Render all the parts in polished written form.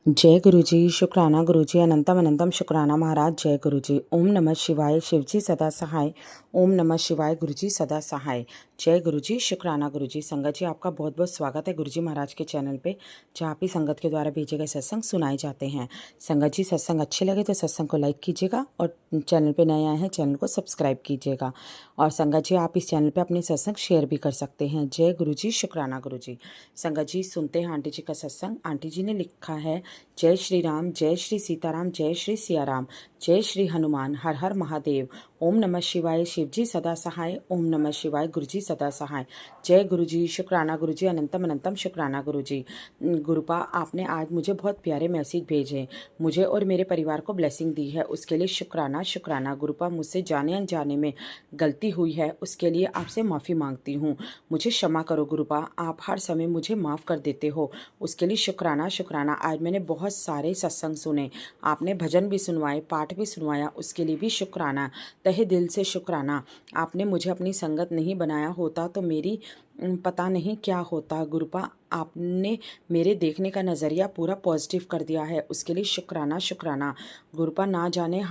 जय गुरु जी, शुक्राना गुरु जी, अनंतम अनंतम शुक्राना महाराज। जय गुरु जी। ओम नमः शिवाय, शिव जी सदा सहाय। ओम नमः शिवाय, गुरु जी सदा सहाय। जय गुरु जी, शुक्राना गुरु जी। संगत जी, आपका बहुत बहुत स्वागत है गुरु जी महाराज के चैनल पे, जहाँ भी संगत के द्वारा भेजे गए सत्संग सुनाए जाते हैं। संगत जी, सत्संग अच्छे लगे तो सत्संग को लाइक कीजिएगा और चैनल पे नए आए हैं चैनल को सब्सक्राइब कीजिएगा। और संगत जी, आप इस चैनल पे अपने सत्संग शेयर भी कर सकते हैं। जय गुरु जी, शुक्राना गुरु जी। संगत जी, सुनते हैं आंटी जी का सत्संग। आंटी जी ने लिखा है, जय श्री राम, जय श्री सीताराम, जय श्री सिया राम, जय श्री हनुमान, हर हर महादेव। ओम नमः शिवाय, शिव जी सदा सहाय। ओम नमः शिवाय, गुरु जी सदा सहाय। जय गुरु जी, शुक्राना गुरु जी, अनंतम अनंतम शुक्राना गुरु जी। गुरुपा, आपने आज मुझे बहुत प्यारे मैसेज भेजे, मुझे और मेरे परिवार को ब्लेसिंग दी है, उसके लिए शुक्राना शुक्राना। गुरुपा, मुझसे जाने अनजाने में गलती हुई है, उसके लिए आपसे माफ़ी मांगती हूँ, मुझे क्षमा करो गुरुपा। आप हर समय मुझे माफ़ कर देते हो, उसके लिए शुक्राना शुक्राना। आज मैंने बहुत सारे सत्संग सुने, आपने भजन भी सुनवाए, पाठ भी सुनवाया, उसके लिए भी शुक्राना, तहे दिल से शुक्राना। आपने मुझे अपनी संगत नहीं बनाया होता तो मेरी पता नहीं क्या होता। गुरुपा, आपने मेरे देखने का नज़रिया पूरा पॉजिटिव कर दिया है, उसके लिए शुक्राना शुक्राना। गुरुपा, ना जाने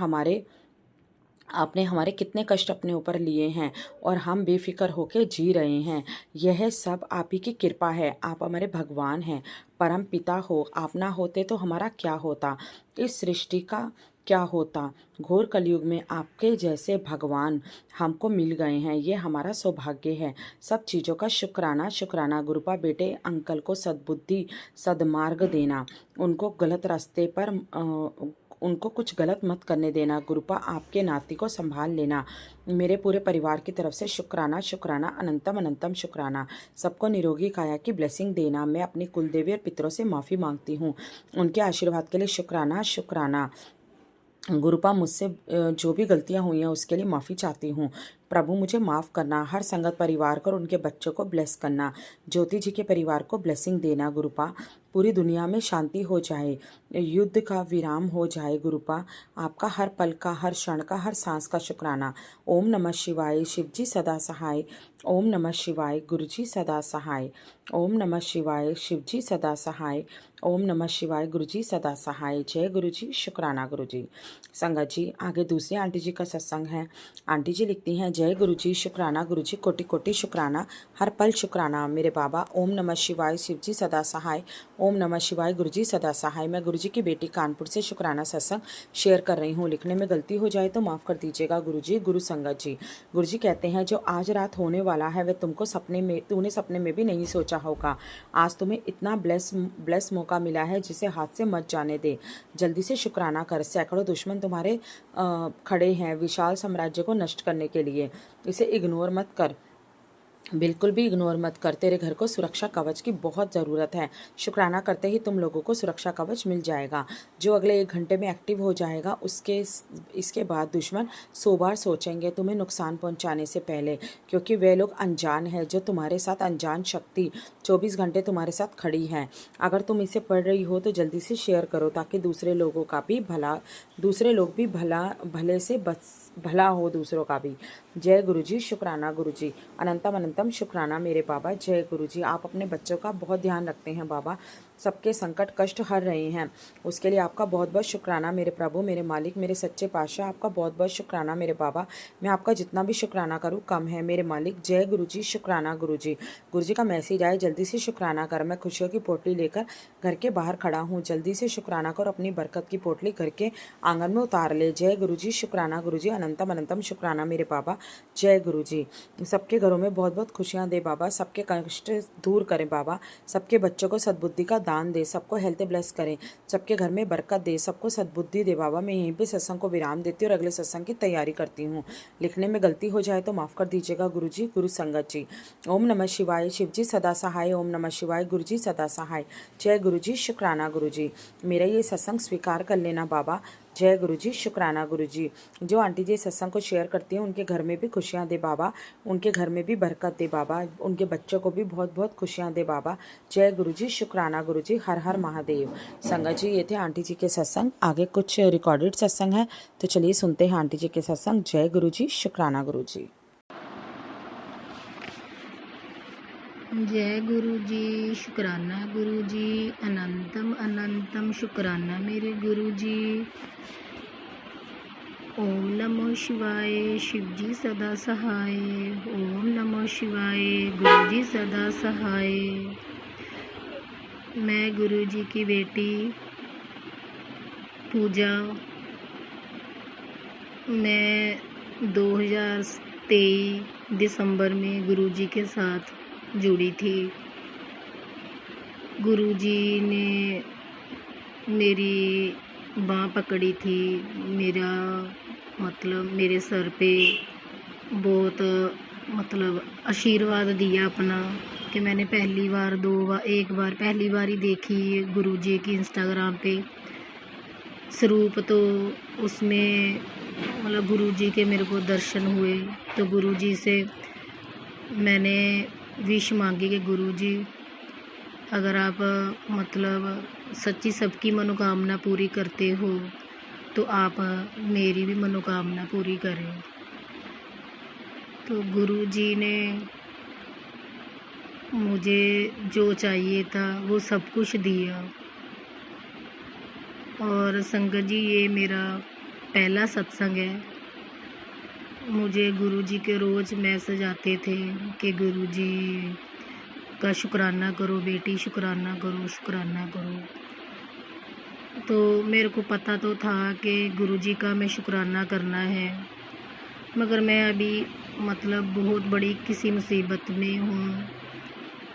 आपने हमारे कितने कष्ट अपने ऊपर लिए हैं और हम बेफिक्र होकर जी रहे हैं। यह सब आप ही की कृपा है, आप हमारे भगवान हैं, परम पिता हो। आप ना होते तो हमारा क्या होता, इस सृष्टि का क्या होता। घोर कलयुग में आपके जैसे भगवान हमको मिल गए हैं, ये हमारा सौभाग्य है। सब चीज़ों का शुक्राना शुक्राना। गुरुपा, बेटे अंकल को सद्बुद्धि सद्मार्ग देना, उनको गलत रास्ते पर उनको कुछ गलत मत करने देना। गुरुपा, आपके नाती को संभाल लेना। मेरे पूरे परिवार की तरफ से शुक्राना शुक्राना, अनंतम अनंतम शुक्राना। सबको निरोगी काया की ब्लेसिंग देना। मैं अपनी कुलदेवी और पितरों से माफ़ी मांगती हूँ, उनके आशीर्वाद के लिए शुक्राना शुक्राना। गुरुपा, मुझसे जो भी गलतियां हुई हैं उसके लिए माफ़ी चाहती हूँ। प्रभु, मुझे माफ़ करना। हर संगत परिवार को और उनके बच्चों को ब्लेस करना। ज्योति जी के परिवार को ब्लेसिंग देना। गुरुपा, पूरी दुनिया में शांति हो जाए, युद्ध का विराम हो जाए। गुरुपा, आपका हर पल का, हर क्षण का, हर सांस का शुक्राना। ओम नमः शिवाय, शिव जी सदा सहाय। ओम नमः शिवाय, गुरु जी सदा सहाय। ओम नमः शिवाय, शिव जी सदा सहाय। ओम नमः शिवाय, गुरु जी सदा सहाय। जय गुरु जी, शुक्राना गुरु जी। संगत जी, आगे दूसरी आंटी जी का सत्संग है। आंटी जी लिखती हैं, जय गुरु जी, शुक्राना गुरु जी, कोटि कोटि शुक्राना, हर पल शुक्राना मेरे बाबा। ओम नमः शिवाय, शिव जी सदा सहाय। ओम नमः शिवाय, गुरु जी सदा सहाय। मैं गुरु जी की बेटी कानपुर से शुक्राना सत्संग शेयर कर रही हूँ। लिखने में गलती हो जाए तो माफ़ कर दीजिएगा गुरु जी। गुरु संगत जी, गुरु जी कहते हैं, जो आज रात होने वाला है वह तूने सपने में भी नहीं सोचा होगा। आज तुम्हें इतना ब्लेस मौका मिला है जिसे हाथ से मत जाने दे। जल्दी से शुक्राना कर। सैकड़ों दुश्मन तुम्हारे खड़े हैं विशाल साम्राज्य को नष्ट करने के लिए। इसे इग्नोर मत कर, बिल्कुल भी इग्नोर मत कर। तेरे घर को सुरक्षा कवच की बहुत ज़रूरत है। शुक्राना करते ही तुम लोगों को सुरक्षा कवच मिल जाएगा, जो अगले 1 घंटे में एक्टिव हो जाएगा। इसके बाद दुश्मन 100 बार सोचेंगे तुम्हें नुकसान पहुंचाने से पहले, क्योंकि वे लोग अनजान है, जो तुम्हारे साथ अनजान शक्ति 24 घंटे तुम्हारे साथ खड़ी है। अगर तुम इसे पढ़ रही हो तो जल्दी से शेयर करो, ताकि दूसरे लोग भी भले से भला हो दूसरों का भी। जय गुरु जी, शुक्राना गुरु जी, अनंतम अनंतम शुक्राना मेरे बाबा। जय गुरु जी। आप अपने बच्चों का बहुत ध्यान रखते हैं बाबा, सबके संकट कष्ट हर रहे हैं, उसके लिए आपका बहुत बहुत शुक्राना मेरे प्रभु, मेरे मालिक, मेरे सच्चे पातशाह। आपका बहुत बहुत शुक्राना मेरे बाबा। मैं आपका जितना भी शुक्राना करूँ कम है मेरे मालिक। जय गुरु जी, शुक्राना गुरु जी। गुरु जी का मैसेज आए, जल्दी से शुक्राना कर। मैं खुशियों की पोटली लेकर घर के बाहर खड़ा हूँ, जल्दी से शुक्राना कर, अपनी बरकत की पोटली घर के आंगन में उतार ले। जय गुरु जी, शुक्राना गुरु जी, अनंतम अनंतम शुक्राना मेरे बाबा। जय गुरु जी। सबके घरों में बहुत बहुत खुशियाँ दे बाबा, सबके कष्ट दूर करें बाबा, सबके बच्चों को सद्बुद्धि का दान दे, सबको हेल्थ ब्लेस करें, सबके घर में बरकत दे, सबको सद्बुद्धि दे बाबा। मैं यहीं पे सत्संग को विराम देती हूँ और अगले सत्संग की तैयारी करती हूँ। लिखने में गलती हो जाए तो माफ़ कर दीजिएगा गुरु जी। गुरु संगत जी, ओम नमः शिवाय, शिव जी सदा सहाय। ओम नमः शिवाय, गुरु जी सदा सहाय। जय गुरु जी, शुक्राना गुरु जी। मेरा ये सत्संग स्वीकार कर लेना बाबा। जय गुरु जी, शुक्राना गुरु जी। जो आंटी जी सत्संग को शेयर करती हैं उनके घर में भी खुशियाँ दे बाबा, उनके घर में भी बरकत दे बाबा, उनके बच्चों को भी बहुत बहुत खुशियाँ दे बाबा। जय गुरु जी, शुक्राना गुरु जी, हर हर महादेव। संगत जी, ये थे आंटी जी के सत्संग। आगे कुछ रिकॉर्डेड सत्संग है, तो चलिए सुनते हैं आंटी जी के सत्संग। जय गुरु जी, शुक्राना गुरु जी। जय गुरु जी, शुक्राना गुरु जी, अनंतम अनंतम शुक्राना मेरे गुरु जी। ओम नमो शिवाय, शिव जी सदा सहाय। ओम नमो शिवाय, गुरु जी सदा सहाय। मैं गुरु जी की बेटी पूजा, मैं 2023 दिसंबर में गुरु जी के साथ जुड़ी थी। गुरु जी ने मेरी बाँह पकड़ी थी, मेरा मतलब मेरे सर पे बहुत मतलब आशीर्वाद दिया अपना कि मैंने पहली बार पहली बार ही देखी गुरु जी की इंस्टाग्राम पे स्वरूप। तो उसमें मतलब गुरु जी के मेरे को दर्शन हुए। तो गुरु जी से मैंने विश मांगी कि गुरु जी अगर आप मतलब सच्ची सबकी मनोकामना पूरी करते हो तो आप मेरी भी मनोकामना पूरी करें। तो गुरु जी ने मुझे जो चाहिए था वो सब कुछ दिया। और संगत जी, ये मेरा पहला सत्संग है। मुझे गुरु जी के रोज़ मैसेज आते थे कि गुरु जी का शुक्राना करो बेटी, शुक्राना करो, शुक्राना करो। तो मेरे को पता तो था कि गुरु जी का मैं शुक्राना करना है, मगर मैं अभी मतलब बहुत बड़ी किसी मुसीबत में हूँ,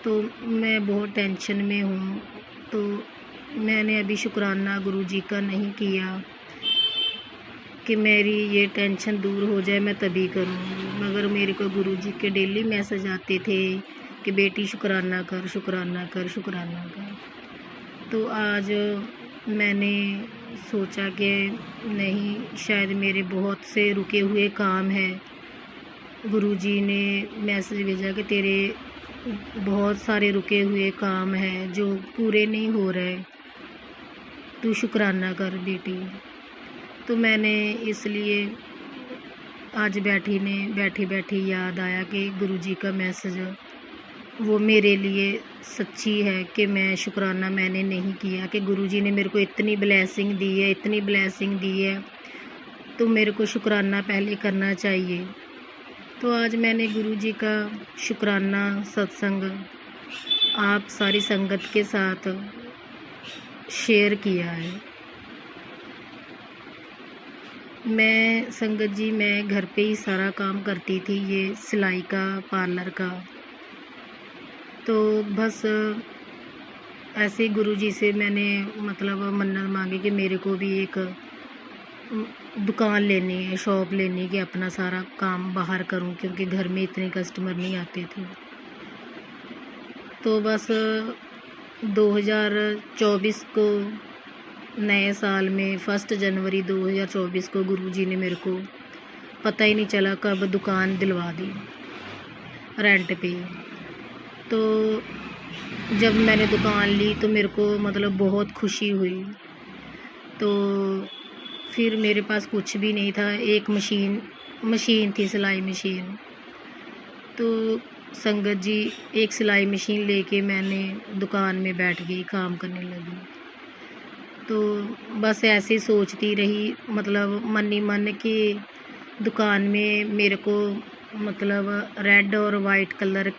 तो मैं बहुत टेंशन में हूँ। तो मैंने अभी शुक्राना गुरु जी का नहीं किया कि मेरी ये टेंशन दूर हो जाए, मैं तभी करूँगी। मगर मेरे को गुरु जी के डेली मैसेज आते थे कि बेटी शुक्राना कर, शुक्राना कर, शुक्राना कर। तो आज मैंने सोचा कि नहीं, शायद मेरे बहुत से रुके हुए काम हैं। गुरु जी ने मैसेज भेजा कि तेरे बहुत सारे रुके हुए काम हैं जो पूरे नहीं हो रहे, तू शुक्राना कर बेटी। तो मैंने इसलिए आज बैठी बैठी याद आया कि गुरु जी का मैसेज वो मेरे लिए सच्ची है कि मैं शुक्राना मैंने नहीं किया कि गुरु जी ने मेरे को इतनी ब्लेसिंग दी है, इतनी ब्लेसिंग दी है, तो मेरे को शुक्राना पहले करना चाहिए। तो आज मैंने गुरु जी का शुक्राना सत्संग आप सारी संगत के साथ शेयर किया है। मैं संगत जी, मैं घर पे ही सारा काम करती थी, ये सिलाई का, पार्लर का। तो बस ऐसे ही गुरु जी से मैंने मतलब मन्नत मांगी कि मेरे को भी एक दुकान लेनी है, शॉप लेनी है कि अपना सारा काम बाहर करूं, क्योंकि घर में इतने कस्टमर नहीं आते थे। तो बस 2024 को नए साल में 1 जनवरी 2024 को गुरु जी ने मेरे को पता ही नहीं चला कब दुकान दिलवा दी रेंट पे। तो जब मैंने दुकान ली तो मेरे को मतलब बहुत खुशी हुई। तो फिर मेरे पास कुछ भी नहीं था, एक मशीन थी, सिलाई मशीन। तो संगत जी, एक सिलाई मशीन लेके मैंने दुकान में बैठ गई, काम करने लगी। तो बस ऐसे ही सोचती रही, मतलब मन ही मन कि दुकान में मेरे को मतलब रेड और वाइट कलर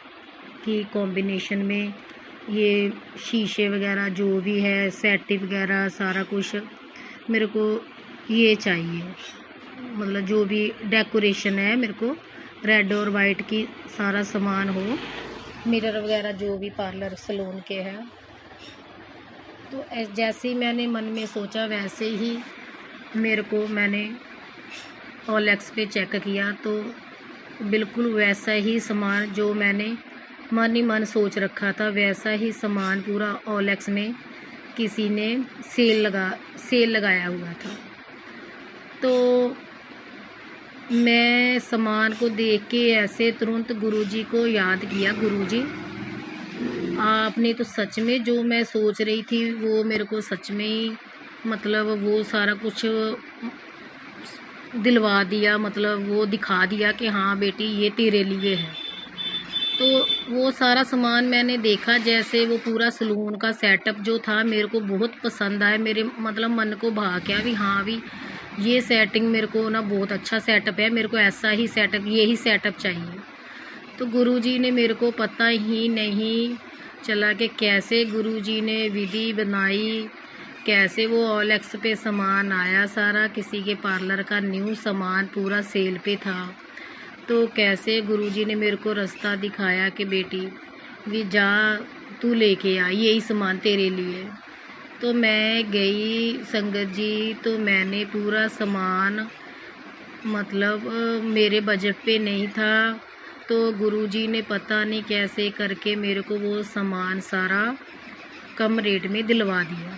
की कॉम्बिनेशन में ये शीशे वगैरह जो भी है, सेट वगैरह सारा कुछ मेरे को ये चाहिए। मतलब जो भी डेकोरेशन है मेरे को रेड और वाइट की सारा सामान हो, मिरर वगैरह जो भी पार्लर सैलून के हैं। तो जैसे ही मैंने मन में सोचा वैसे ही मैंने OLX पे चेक किया, तो बिल्कुल वैसा ही सामान जो मैंने मन ही मन सोच रखा था, वैसा ही सामान पूरा OLX में किसी ने सेल लगाया हुआ था। तो मैं सामान को देख के ऐसे तुरंत गुरुजी को याद किया, गुरुजी आपने तो सच में जो मैं सोच रही थी वो मेरे को सच में ही मतलब वो सारा कुछ दिलवा दिया, मतलब वो दिखा दिया कि हाँ बेटी ये तेरे लिए है। तो वो सारा सामान मैंने देखा, जैसे वो पूरा सलून का सेटअप जो था मेरे को बहुत पसंद आया। मेरे मतलब मन को भा गया भी हाँ भी ये सेटिंग मेरे को ना बहुत अच्छा सेटअप है, मेरे को ऐसा ही सेटअप, यही सेटअप चाहिए। तो गुरुजी ने मेरे को पता ही नहीं चला कि कैसे गुरुजी ने विधि बनाई, कैसे वो OLX पे सामान आया सारा, किसी के पार्लर का न्यू सामान पूरा सेल पे था। तो कैसे गुरुजी ने मेरे को रास्ता दिखाया कि बेटी भी जा तू लेके आ, यही सामान तेरे लिए। तो मैं गई संगत जी, तो मैंने पूरा सामान मतलब मेरे बजट पे नहीं था, तो गुरुजी ने पता नहीं कैसे करके मेरे को वो सामान सारा कम रेट में दिलवा दिया।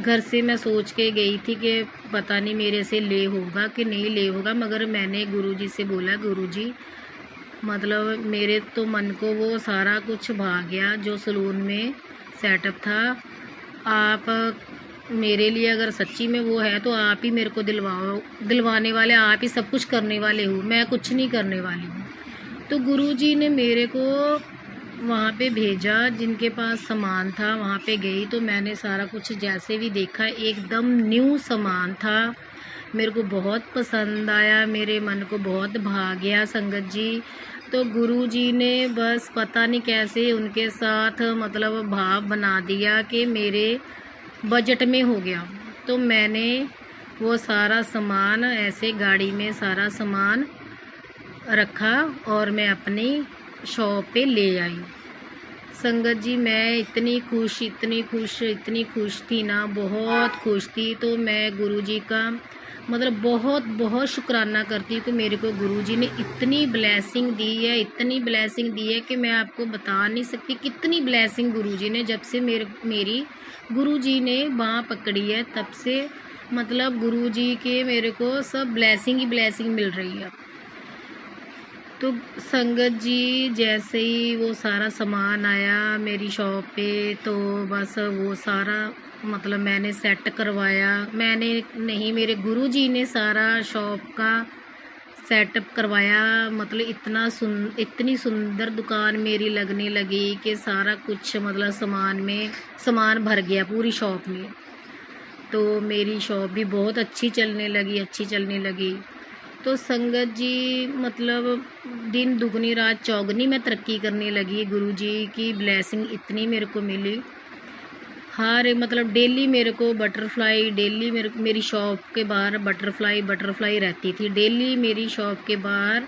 घर से मैं सोच के गई थी कि पता नहीं मेरे से ले होगा कि नहीं ले होगा, मगर मैंने गुरुजी से बोला गुरुजी मतलब मेरे तो मन को वो सारा कुछ भा गया जो सलून में सेटअप था। आप मेरे लिए अगर सच्ची में वो है तो आप ही मेरे को दिलवाओ, दिलवाने वाले आप ही, सब कुछ करने वाले हो, मैं कुछ नहीं करने वाली हूँ। तो गुरुजी ने मेरे को वहाँ पे भेजा, जिनके पास सामान था वहाँ पे गई, तो मैंने सारा कुछ जैसे भी देखा एकदम न्यू सामान था, मेरे को बहुत पसंद आया, मेरे मन को बहुत भा गया संगत जी। तो गुरुजी ने बस पता नहीं कैसे उनके साथ मतलब भाव बना दिया कि मेरे बजट में हो गया। तो मैंने वो सारा सामान ऐसे गाड़ी में सारा सामान रखा और मैं अपनी शॉप पे ले आई। संगत जी मैं इतनी खुश थी ना, बहुत खुश थी। तो मैं गुरुजी का मतलब बहुत बहुत शुक्राना करती हूँ कि मेरे को गुरुजी ने इतनी ब्लेसिंग दी है, इतनी ब्लेसिंग दी है कि मैं आपको बता नहीं सकती कितनी ब्लेसिंग गुरुजी ने, जब से मेरी गुरुजी ने बाँह पकड़ी है तब से मतलब गुरुजी के मेरे को सब ब्लेसिंग ही ब्लेसिंग मिल रही है। तो संगत जी जैसे ही वो सारा सामान आया मेरी शॉप पे, तो बस वो सारा मतलब मैंने सेट करवाया, मैंने नहीं मेरे गुरुजी ने सारा शॉप का सेटअप करवाया। मतलब इतनी सुंदर दुकान मेरी लगने लगी कि सारा कुछ मतलब सामान भर गया पूरी शॉप में। तो मेरी शॉप भी बहुत अच्छी चलने लगी। तो संगत जी मतलब दिन दुगनी रात चौगनी मैं तरक्की करने लगी, गुरुजी की ब्लेसिंग इतनी मेरे को मिली। हर मतलब डेली मेरे को बटरफ्लाई, डेली मेरी शॉप के बाहर बटरफ्लाई रहती थी। डेली मेरी शॉप के बाहर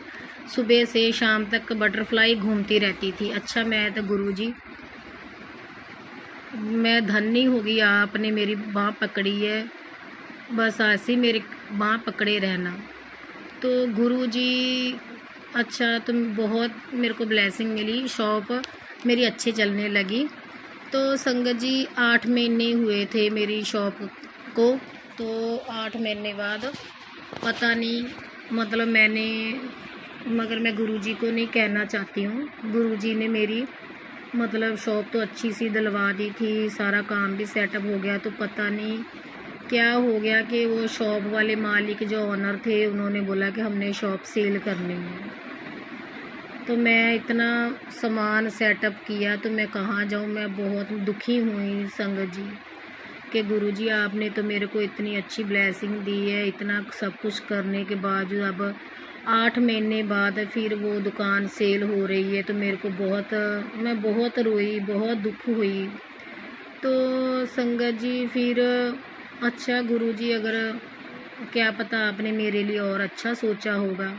सुबह से शाम तक बटरफ्लाई घूमती रहती थी। अच्छा मैं तो गुरुजी मैं धन्य हो गई, आपने मेरी बाँह पकड़ी है, बस ऐसे ही मेरी बाँह पकड़े रहना। तो गुरुजी अच्छा तुम बहुत मेरे को ब्लेसिंग मिली, शॉप मेरी अच्छी चलने लगी। तो संगत जी 8 महीने हुए थे मेरी शॉप को। तो 8 महीने बाद पता नहीं मतलब मगर मैं गुरुजी को नहीं कहना चाहती हूँ, गुरुजी ने मेरी मतलब शॉप तो अच्छी सी दिलवा दी थी, सारा काम भी सेटअप हो गया। तो पता नहीं क्या हो गया कि वो शॉप वाले मालिक जो ऑनर थे उन्होंने बोला कि हमने शॉप सेल करनी है। तो मैं इतना सामान सेटअप किया तो मैं कहाँ जाऊँ, मैं बहुत दुखी हुई संगत जी कि गुरुजी आपने तो मेरे को इतनी अच्छी ब्लेसिंग दी है, इतना सब कुछ करने के बावजूद अब 8 महीने बाद फिर वो दुकान सेल हो रही है। तो मेरे को मैं बहुत रोई, बहुत दुख हुई। तो संगत जी फिर अच्छा गुरुजी अगर क्या पता आपने मेरे लिए और अच्छा सोचा होगा।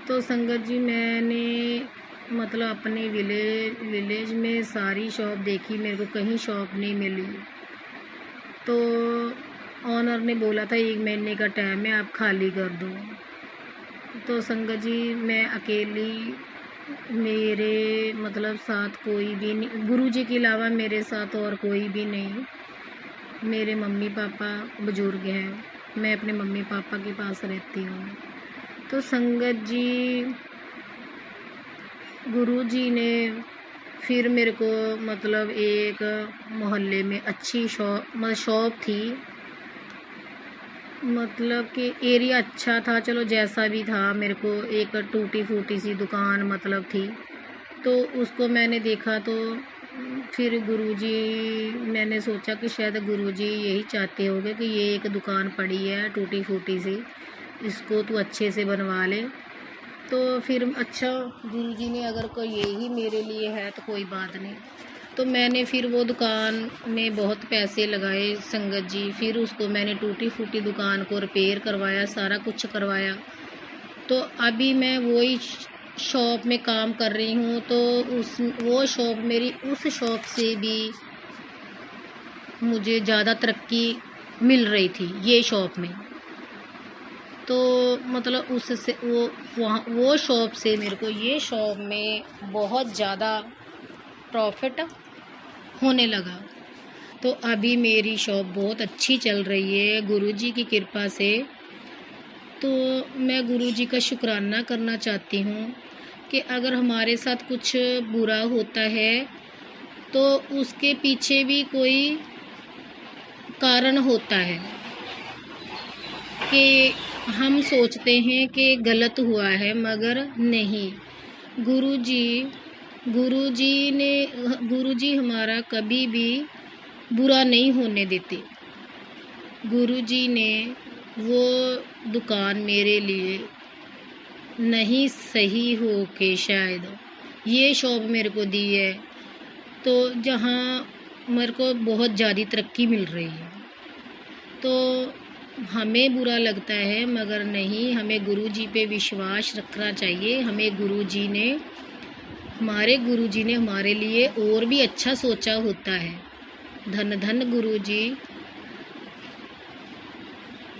तो संगत जी मैंने मतलब अपने विलेज में सारी शॉप देखी, मेरे को कहीं शॉप नहीं मिली। तो ऑनर ने बोला था 1 महीने का टाइम है, आप खाली कर दो। तो संगत जी मैं अकेली, मेरे मतलब साथ कोई भी नहीं, गुरुजी के अलावा मेरे साथ और कोई भी नहीं। मेरे मम्मी पापा बुजुर्ग हैं, मैं अपने मम्मी पापा के पास रहती हूँ। तो संगत जी गुरुजी ने फिर मेरे को मतलब एक मोहल्ले में अच्छी शॉप थी, मतलब कि एरिया अच्छा था, चलो जैसा भी था, मेरे को एक टूटी फूटी सी दुकान मतलब थी। तो उसको मैंने देखा तो फिर गुरुजी, मैंने सोचा कि शायद गुरुजी यही चाहते होंगे कि ये एक दुकान पड़ी है टूटी फूटी सी, इसको तू अच्छे से बनवा ले। तो फिर अच्छा, गुरुजी ने अगर कोई यही मेरे लिए है तो कोई बात नहीं। तो मैंने फिर वो दुकान में बहुत पैसे लगाए संगत जी, फिर उसको मैंने टूटी फूटी दुकान को रिपेयर करवाया, सारा कुछ करवाया। तो अभी मैं वही शॉप में काम कर रही हूँ। तो वो शॉप मेरी उस शॉप से भी मुझे ज़्यादा तरक्की मिल रही थी ये शॉप में। तो मतलब उससे वो शॉप से मेरे को ये शॉप में बहुत ज़्यादा प्रॉफिट होने लगा। तो अभी मेरी शॉप बहुत अच्छी चल रही है गुरुजी की कृपा से। तो मैं गुरुजी का शुक्राना करना चाहती हूँ कि अगर हमारे साथ कुछ बुरा होता है तो उसके पीछे भी कोई कारण होता है कि हम सोचते हैं कि गलत हुआ है, मगर नहीं। गुरुजी गुरुजी हमारा कभी भी बुरा नहीं होने देते। गुरुजी ने वो दुकान मेरे लिए नहीं सही हो के शायद ये शॉप मेरे को दी है, तो जहाँ मेरे को बहुत ज़्यादा तरक्की मिल रही है। तो हमें बुरा लगता है, मगर नहीं, हमें गुरुजी पे विश्वास रखना चाहिए। हमारे गुरुजी ने हमारे लिए और भी अच्छा सोचा होता है। धन धन गुरुजी,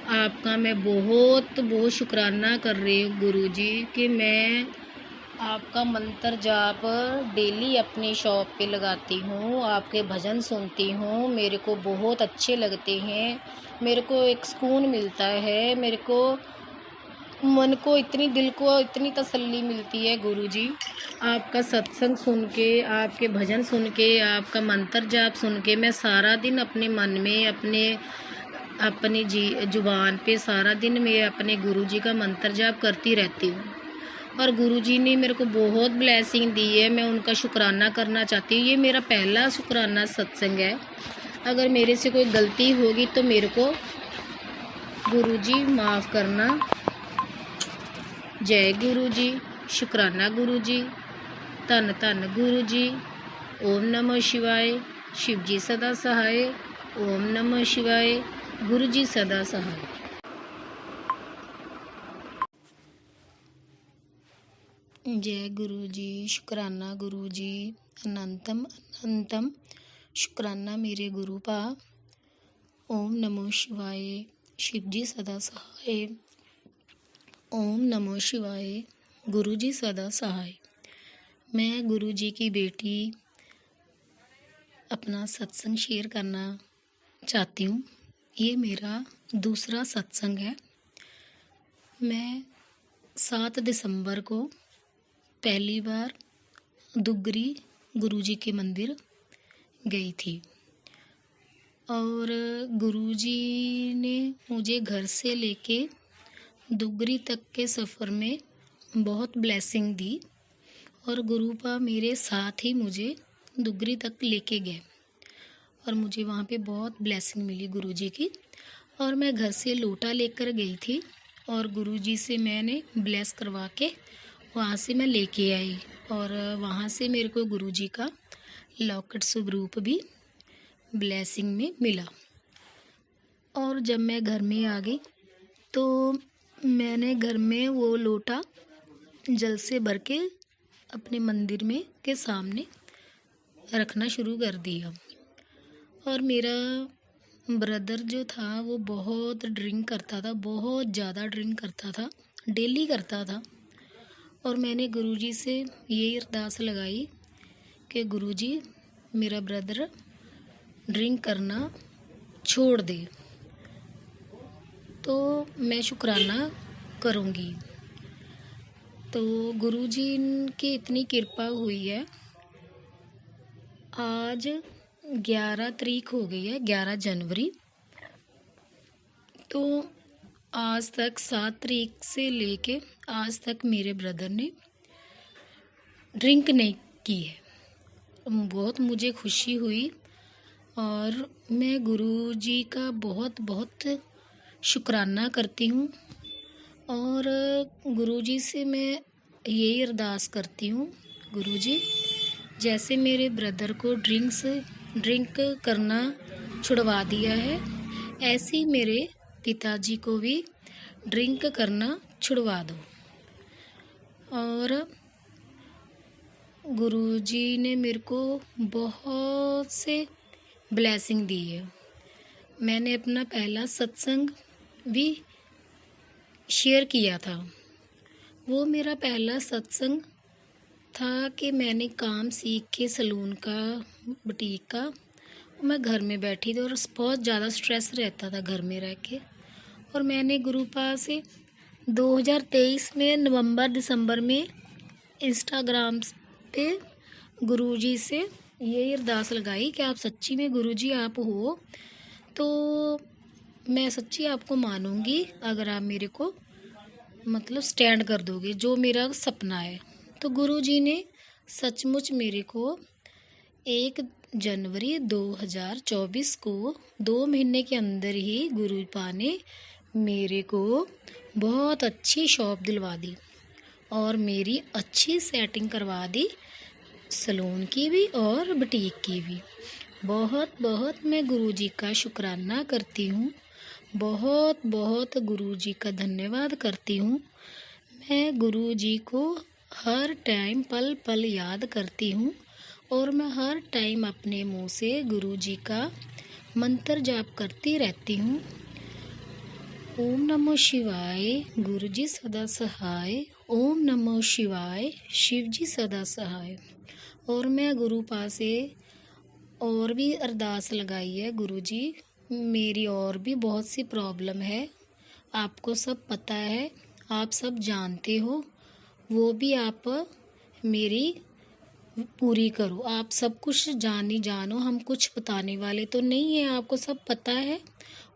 आपका मैं बहुत बहुत शुक्राना कर रही हूँ गुरुजी कि मैं आपका मंत्र जाप डेली अपनी शॉप पे लगाती हूँ, आपके भजन सुनती हूँ, मेरे को बहुत अच्छे लगते हैं। मेरे को एक सुकून मिलता है, मेरे को मन को दिल को इतनी तसल्ली मिलती है गुरुजी। आपका सत्संग सुन के, आपके भजन सुन के, आपका मंत्र जाप सुन के मैं सारा दिन अपने मन में अपनी जुबान पे सारा दिन मैं अपने गुरुजी का मंत्र जाप करती रहती हूँ। और गुरुजी ने मेरे को बहुत ब्लेसिंग दी है, मैं उनका शुक्राना करना चाहती हूँ। ये मेरा पहला शुक्राना सत्संग है। अगर मेरे से कोई गलती होगी तो मेरे को गुरुजी माफ़ करना। जय गुरुजी, शुक्राना गुरुजी, धन धन गुरुजी। ओम नमः शिवाय, शिव जी सदा सहाय। ओम नमः शिवाय, गुरुजी सदा सहाय। जय गुरुजी, शुक्राना गुरुजी, अनंतम अनंतम शुक्राना मेरे गुरु पा। ओम नमः शिवाय, शिव जी सदा सहाय। ओम नमः शिवाय, गुरुजी सदा सहाय। मैं गुरुजी की बेटी अपना सत्संग शेयर करना चाहती हूँ। ये मेरा दूसरा सत्संग है। मैं 7 दिसंबर को पहली बार दुगरी गुरुजी के मंदिर गई थी और गुरुजी ने मुझे घर से लेके दुगरी तक के सफ़र में बहुत ब्लेसिंग दी और गुरुपा मेरे साथ ही मुझे दुगरी तक लेके गए और मुझे वहाँ पे बहुत ब्लेसिंग मिली गुरुजी की। और मैं घर से लोटा लेकर गई थी और गुरुजी से मैंने ब्लेस करवा के वहाँ से मैं लेके आई और वहाँ से मेरे को गुरुजी का लॉकेट स्वरूप भी ब्लेसिंग में मिला। और जब मैं घर में आ गई तो मैंने घर में वो लोटा जल से भर के अपने मंदिर में के सामने रखना शुरू कर दिया। और मेरा ब्रदर जो था वो बहुत ड्रिंक करता था, बहुत ज़्यादा ड्रिंक करता था, डेली करता था। और मैंने गुरुजी से ये अरदास लगाई कि गुरुजी मेरा ब्रदर ड्रिंक करना छोड़ दे तो मैं शुक्राना करूँगी। तो गुरुजी की इतनी कृपा हुई है। आज 11 तारीख हो गई है, 11 जनवरी। तो आज तक 7 तारीख से लेके आज तक मेरे ब्रदर ने ड्रिंक नहीं की है। बहुत मुझे खुशी हुई और मैं गुरुजी का बहुत बहुत शुक्राना करती हूँ। और गुरुजी से मैं यही अरदास करती हूँ, गुरुजी जैसे मेरे ब्रदर को ड्रिंक करना छुड़वा दिया है, ऐसे ही मेरे पिताजी को भी ड्रिंक करना छुड़वा दो। और गुरुजी ने मेरे को बहुत से ब्लेसिंग दी है। मैंने अपना पहला सत्संग भी शेयर किया था। वो मेरा पहला सत्संग था कि मैंने काम सीख के सलून का, बुटीक का, मैं घर में बैठी थी और बहुत ज़्यादा स्ट्रेस रहता था घर में रह के। और मैंने गुरुपा से 2023 में नवंबर-दिसंबर में इंस्टाग्राम पे गुरुजी से यही अरदास लगाई कि आप सच्ची में गुरुजी आप हो तो मैं सच्ची आपको मानूंगी अगर आप मेरे को मतलब स्टैंड कर दोगे जो मेरा सपना है। तो गुरुजी ने सचमुच मेरे को 1 जनवरी 2024 को 2 महीने के अंदर ही गुरुपा ने मेरे को बहुत अच्छी शॉप दिलवा दी और मेरी अच्छी सेटिंग करवा दी, सलून की भी और बुटीक की भी। बहुत बहुत मैं गुरुजी का शुक्राना करती हूँ, बहुत बहुत गुरुजी का धन्यवाद करती हूँ। मैं गुरुजी को हर टाइम पल पल याद करती हूँ और मैं हर टाइम अपने मुंह से गुरुजी का मंत्र जाप करती रहती हूँ। ओम नमो शिवाय, गुरुजी सदा सहाय। ओम नमो शिवाय, शिवजी सदा सहाय। और मैं गुरुपा से और भी अरदास लगाई है, गुरुजी मेरी और भी बहुत सी प्रॉब्लम है, आपको सब पता है, आप सब जानते हो, वो भी आप मेरी पूरी करो। आप सब कुछ जानो, हम कुछ बताने वाले तो नहीं है, आपको सब पता है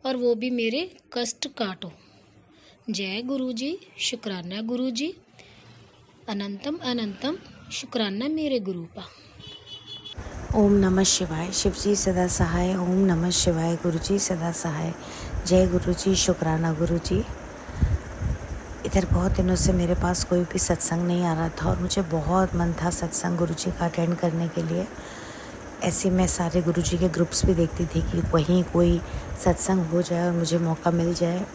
और वो भी मेरे कष्ट काटो। जय गुरुजी, शुक्राना गुरुजी, अनंतम अनंतम शुक्राना मेरे गुरुपा। ओम नमः शिवाय, शिवजी सदा सहाय। ओम नमः शिवाय, गुरुजी सदा सहाय। जय गुरुजी, शुक्राना गुरुजी। इधर बहुत दिनों से मेरे पास कोई भी सत्संग नहीं आ रहा था और मुझे बहुत मन था सत्संग गुरुजी का अटेंड करने के लिए। ऐसे मैं सारे गुरुजी के ग्रुप्स भी देखती थी कि कहीं कोई सत्संग हो जाए और मुझे मौका मिल जाए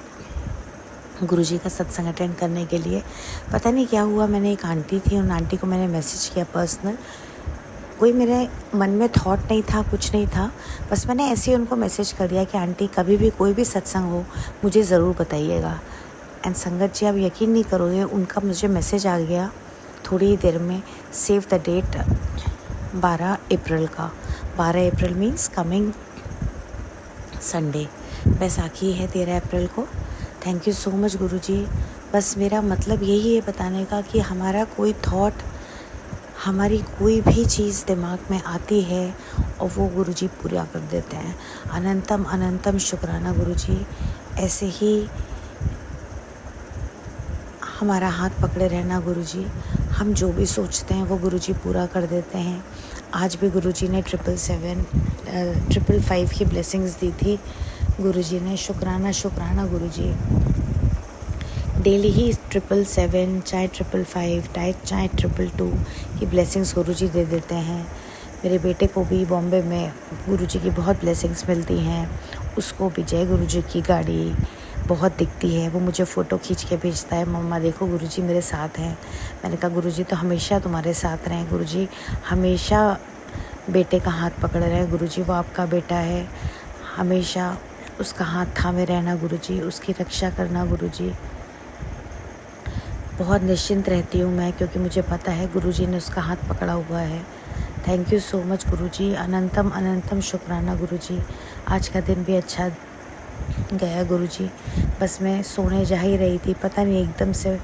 गुरुजी का सत्संग अटेंड करने के लिए। पता नहीं क्या हुआ, मैंने एक आंटी थी, उन आंटी को मैंने मैसेज किया पर्सनल। कोई मेरे मन में थॉट नहीं था, कुछ नहीं था, बस मैंने ऐसे ही उनको मैसेज कर दिया कि आंटी कभी भी कोई भी सत्संग हो मुझे ज़रूर बताइएगा। एंड संगत जी, आप यकीन नहीं करोगे, उनका मुझे मैसेज आ गया थोड़ी ही देर में, सेव द डेट 12 अप्रैल का। 12 अप्रैल मीन्स कमिंग संडे, बैसाखी है 13 अप्रैल को। थैंक यू सो मच गुरुजी। बस मेरा मतलब यही है बताने का कि हमारा कोई थॉट, हमारी कोई भी चीज़ दिमाग में आती है और वो गुरुजी पूरा कर देते हैं। अनंतम अनंतम शुक्राना गुरुजी। ऐसे ही हमारा हाथ पकड़े रहना गुरुजी, हम जो भी सोचते हैं वो गुरुजी पूरा कर देते हैं। आज भी गुरुजी ने 555 की ब्लेसिंग्स दी थी गुरुजी ने। शुक्राना शुक्राना गुरुजी। डेली ही 777 चाहे 555 चाहे 222 की ब्लेसिंग्स गुरुजी दे देते हैं। मेरे बेटे को भी बॉम्बे में गुरुजी की बहुत ब्लेसिंग्स मिलती हैं, उसको भी जय गुरुजी की गाड़ी बहुत दिखती है। वो मुझे फ़ोटो खींच के भेजता है, मम्मा देखो गुरुजी मेरे साथ हैं। मैंने कहा गुरुजी तो हमेशा तुम्हारे साथ रहें, गुरुजी हमेशा बेटे का हाथ पकड़ रहे हैं, गुरुजी वो आपका बेटा है, हमेशा उसका हाथ थामे रहना गुरुजी, उसकी रक्षा करना गुरुजी। बहुत निश्चिंत रहती हूँ मैं, क्योंकि मुझे पता है गुरुजी ने उसका हाथ पकड़ा हुआ है। थैंक यू सो मच गुरुजी। अनंतम अनंतम शुक्राना गुरुजी। आज का दिन भी अच्छा गया गुरुजी। बस मैं सोने जा ही रही थी, पता नहीं एकदम से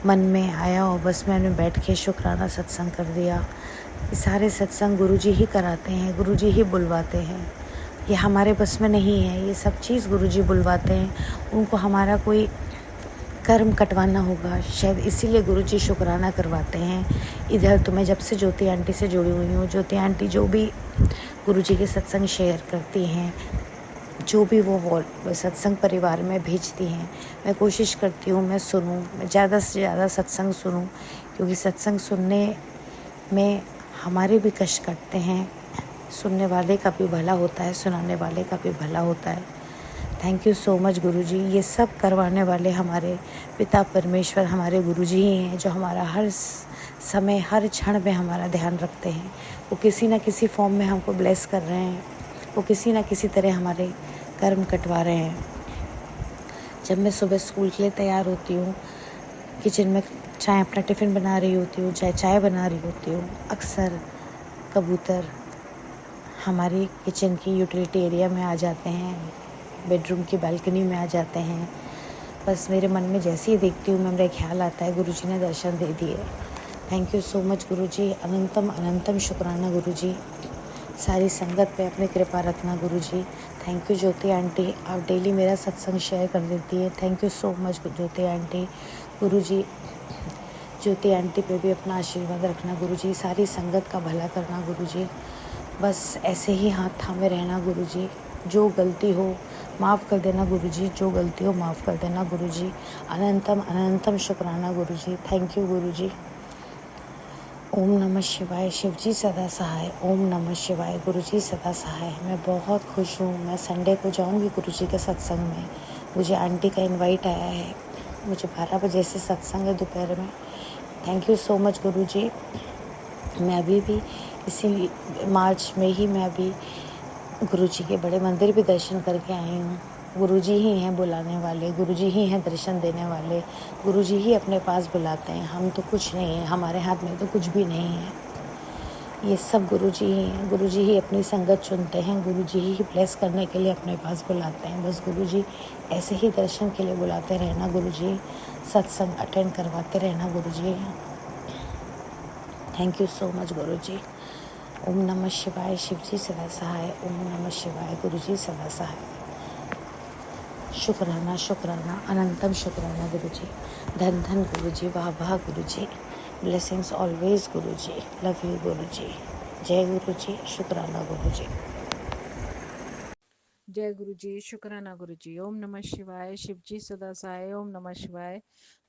मन में आया और बस मैंने बैठ के शुक्राना सत्संग कर दिया। ये सारे सत्संग गुरुजी ही कराते हैं, गुरुजी ही बुलवाते हैं, ये हमारे बस में नहीं है। ये सब चीज़ गुरुजी बुलवाते हैं, उनको हमारा कोई कर्म कटवाना होगा, शायद इसीलिए गुरुजी शुक्राना करवाते हैं। इधर तो मैं जब से ज्योति आंटी से जुड़ी हुई हूँ, ज्योति आंटी जो भी गुरुजी के सत्संग शेयर करती हैं, जो भी वो सत्संग परिवार में भेजती हैं, मैं कोशिश करती हूँ मैं सुनूँ, मैं ज़्यादा से ज़्यादा सत्संग सुनूँ, क्योंकि सत्संग सुनने में हमारे भी कष्ट कटते हैं, सुनने वाले का भी भला होता है, सुनाने वाले का भी भला होता है। थैंक यू सो मच गुरुजी। ये सब करवाने वाले हमारे पिता परमेश्वर, हमारे गुरुजी ही हैं, जो हमारा हर समय, हर क्षण में हमारा ध्यान रखते हैं। वो किसी न किसी फॉर्म में हमको ब्लेस कर रहे हैं, वो किसी न किसी तरह हमारे कर्म कटवा रहे हैं। जब मैं सुबह स्कूल के लिए तैयार होती हूँ, किचन में चाय अपना टिफ़िन बना रही होती हूँ, चाहे चाय बना रही होती हूँ, अक्सर कबूतर हमारी किचन की यूटिलिटी एरिया में आ जाते हैं, बेडरूम की बालकनी में आ जाते हैं। बस मेरे मन में जैसे ही देखती हूँ मैं, मेरा ख्याल आता है गुरुजी ने दर्शन दे दिए। थैंक यू सो मच गुरुजी, अनंतम अनंतम शुक्राना गुरुजी। सारी संगत पे अपनी कृपा रखना गुरुजी। थैंक यू ज्योति आंटी, आप डेली मेरा सत्संग शेयर कर देती है। Thank you so much Jyoti aunty. Guruji Jyoti aunty पे भी अपना आशीर्वाद रखना गुरुजी, सारी संगत का भला करना गुरुजी। बस ऐसे ही हाथ थामे रहना गुरुजी। जो गलती हो माफ़ कर देना गुरुजी, जो गलती हो माफ़ कर देना गुरुजी। अनंतम अनंतम शुक्राना गुरुजी। थैंक यू गुरुजी। ओम नमः शिवाय, शिवजी सदा सहाय। ओम नमः शिवाय, गुरुजी सदा सहाय। मैं बहुत खुश हूँ, मैं संडे को जाऊँगी गुरुजी के सत्संग में। मुझे आंटी का इनवाइट आया है, मुझे 12 बजे से सत्संग है दोपहर में। थैंक यू सो मच गुरुजी। मैं अभी भी इसी मार्च में ही मैं अभी गुरुजी के बड़े मंदिर भी दर्शन करके आई हूँ। गुरुजी ही हैं बुलाने वाले, गुरुजी ही हैं दर्शन देने वाले, गुरुजी ही अपने पास बुलाते हैं। हम तो कुछ नहीं हैं, हमारे हाथ में तो कुछ भी नहीं है। ये सब गुरुजी ही हैं, गुरुजी ही अपनी संगत चुनते हैं, गुरुजी ही ब्लेस करने के लिए अपने पास बुलाते हैं। बस गुरुजी ऐसे ही दर्शन के लिए बुलाते रहना गुरुजी, सत्संग अटेंड करवाते रहना गुरुजी। थैंक यू सो मच गुरुजी। ओम नमः शिवाय, शिवजी सदा सहाय। ओम नमः शिवाय, गुरुजी सदा सहाय। शुक्राना शुक्राना अनंतम शुक्राना गुरुजी। धन धन गुरुजी, वाह वाह Guruji. Blessings always Guruji. Love you Guruji. जय गुरुजी, शुक्राना गुरुजी। जय गुरु जी, शुक्राना गुरु जी। ओम नमः शिवाय, शिवजी सदा सहाय। ओम नमः शिवाय,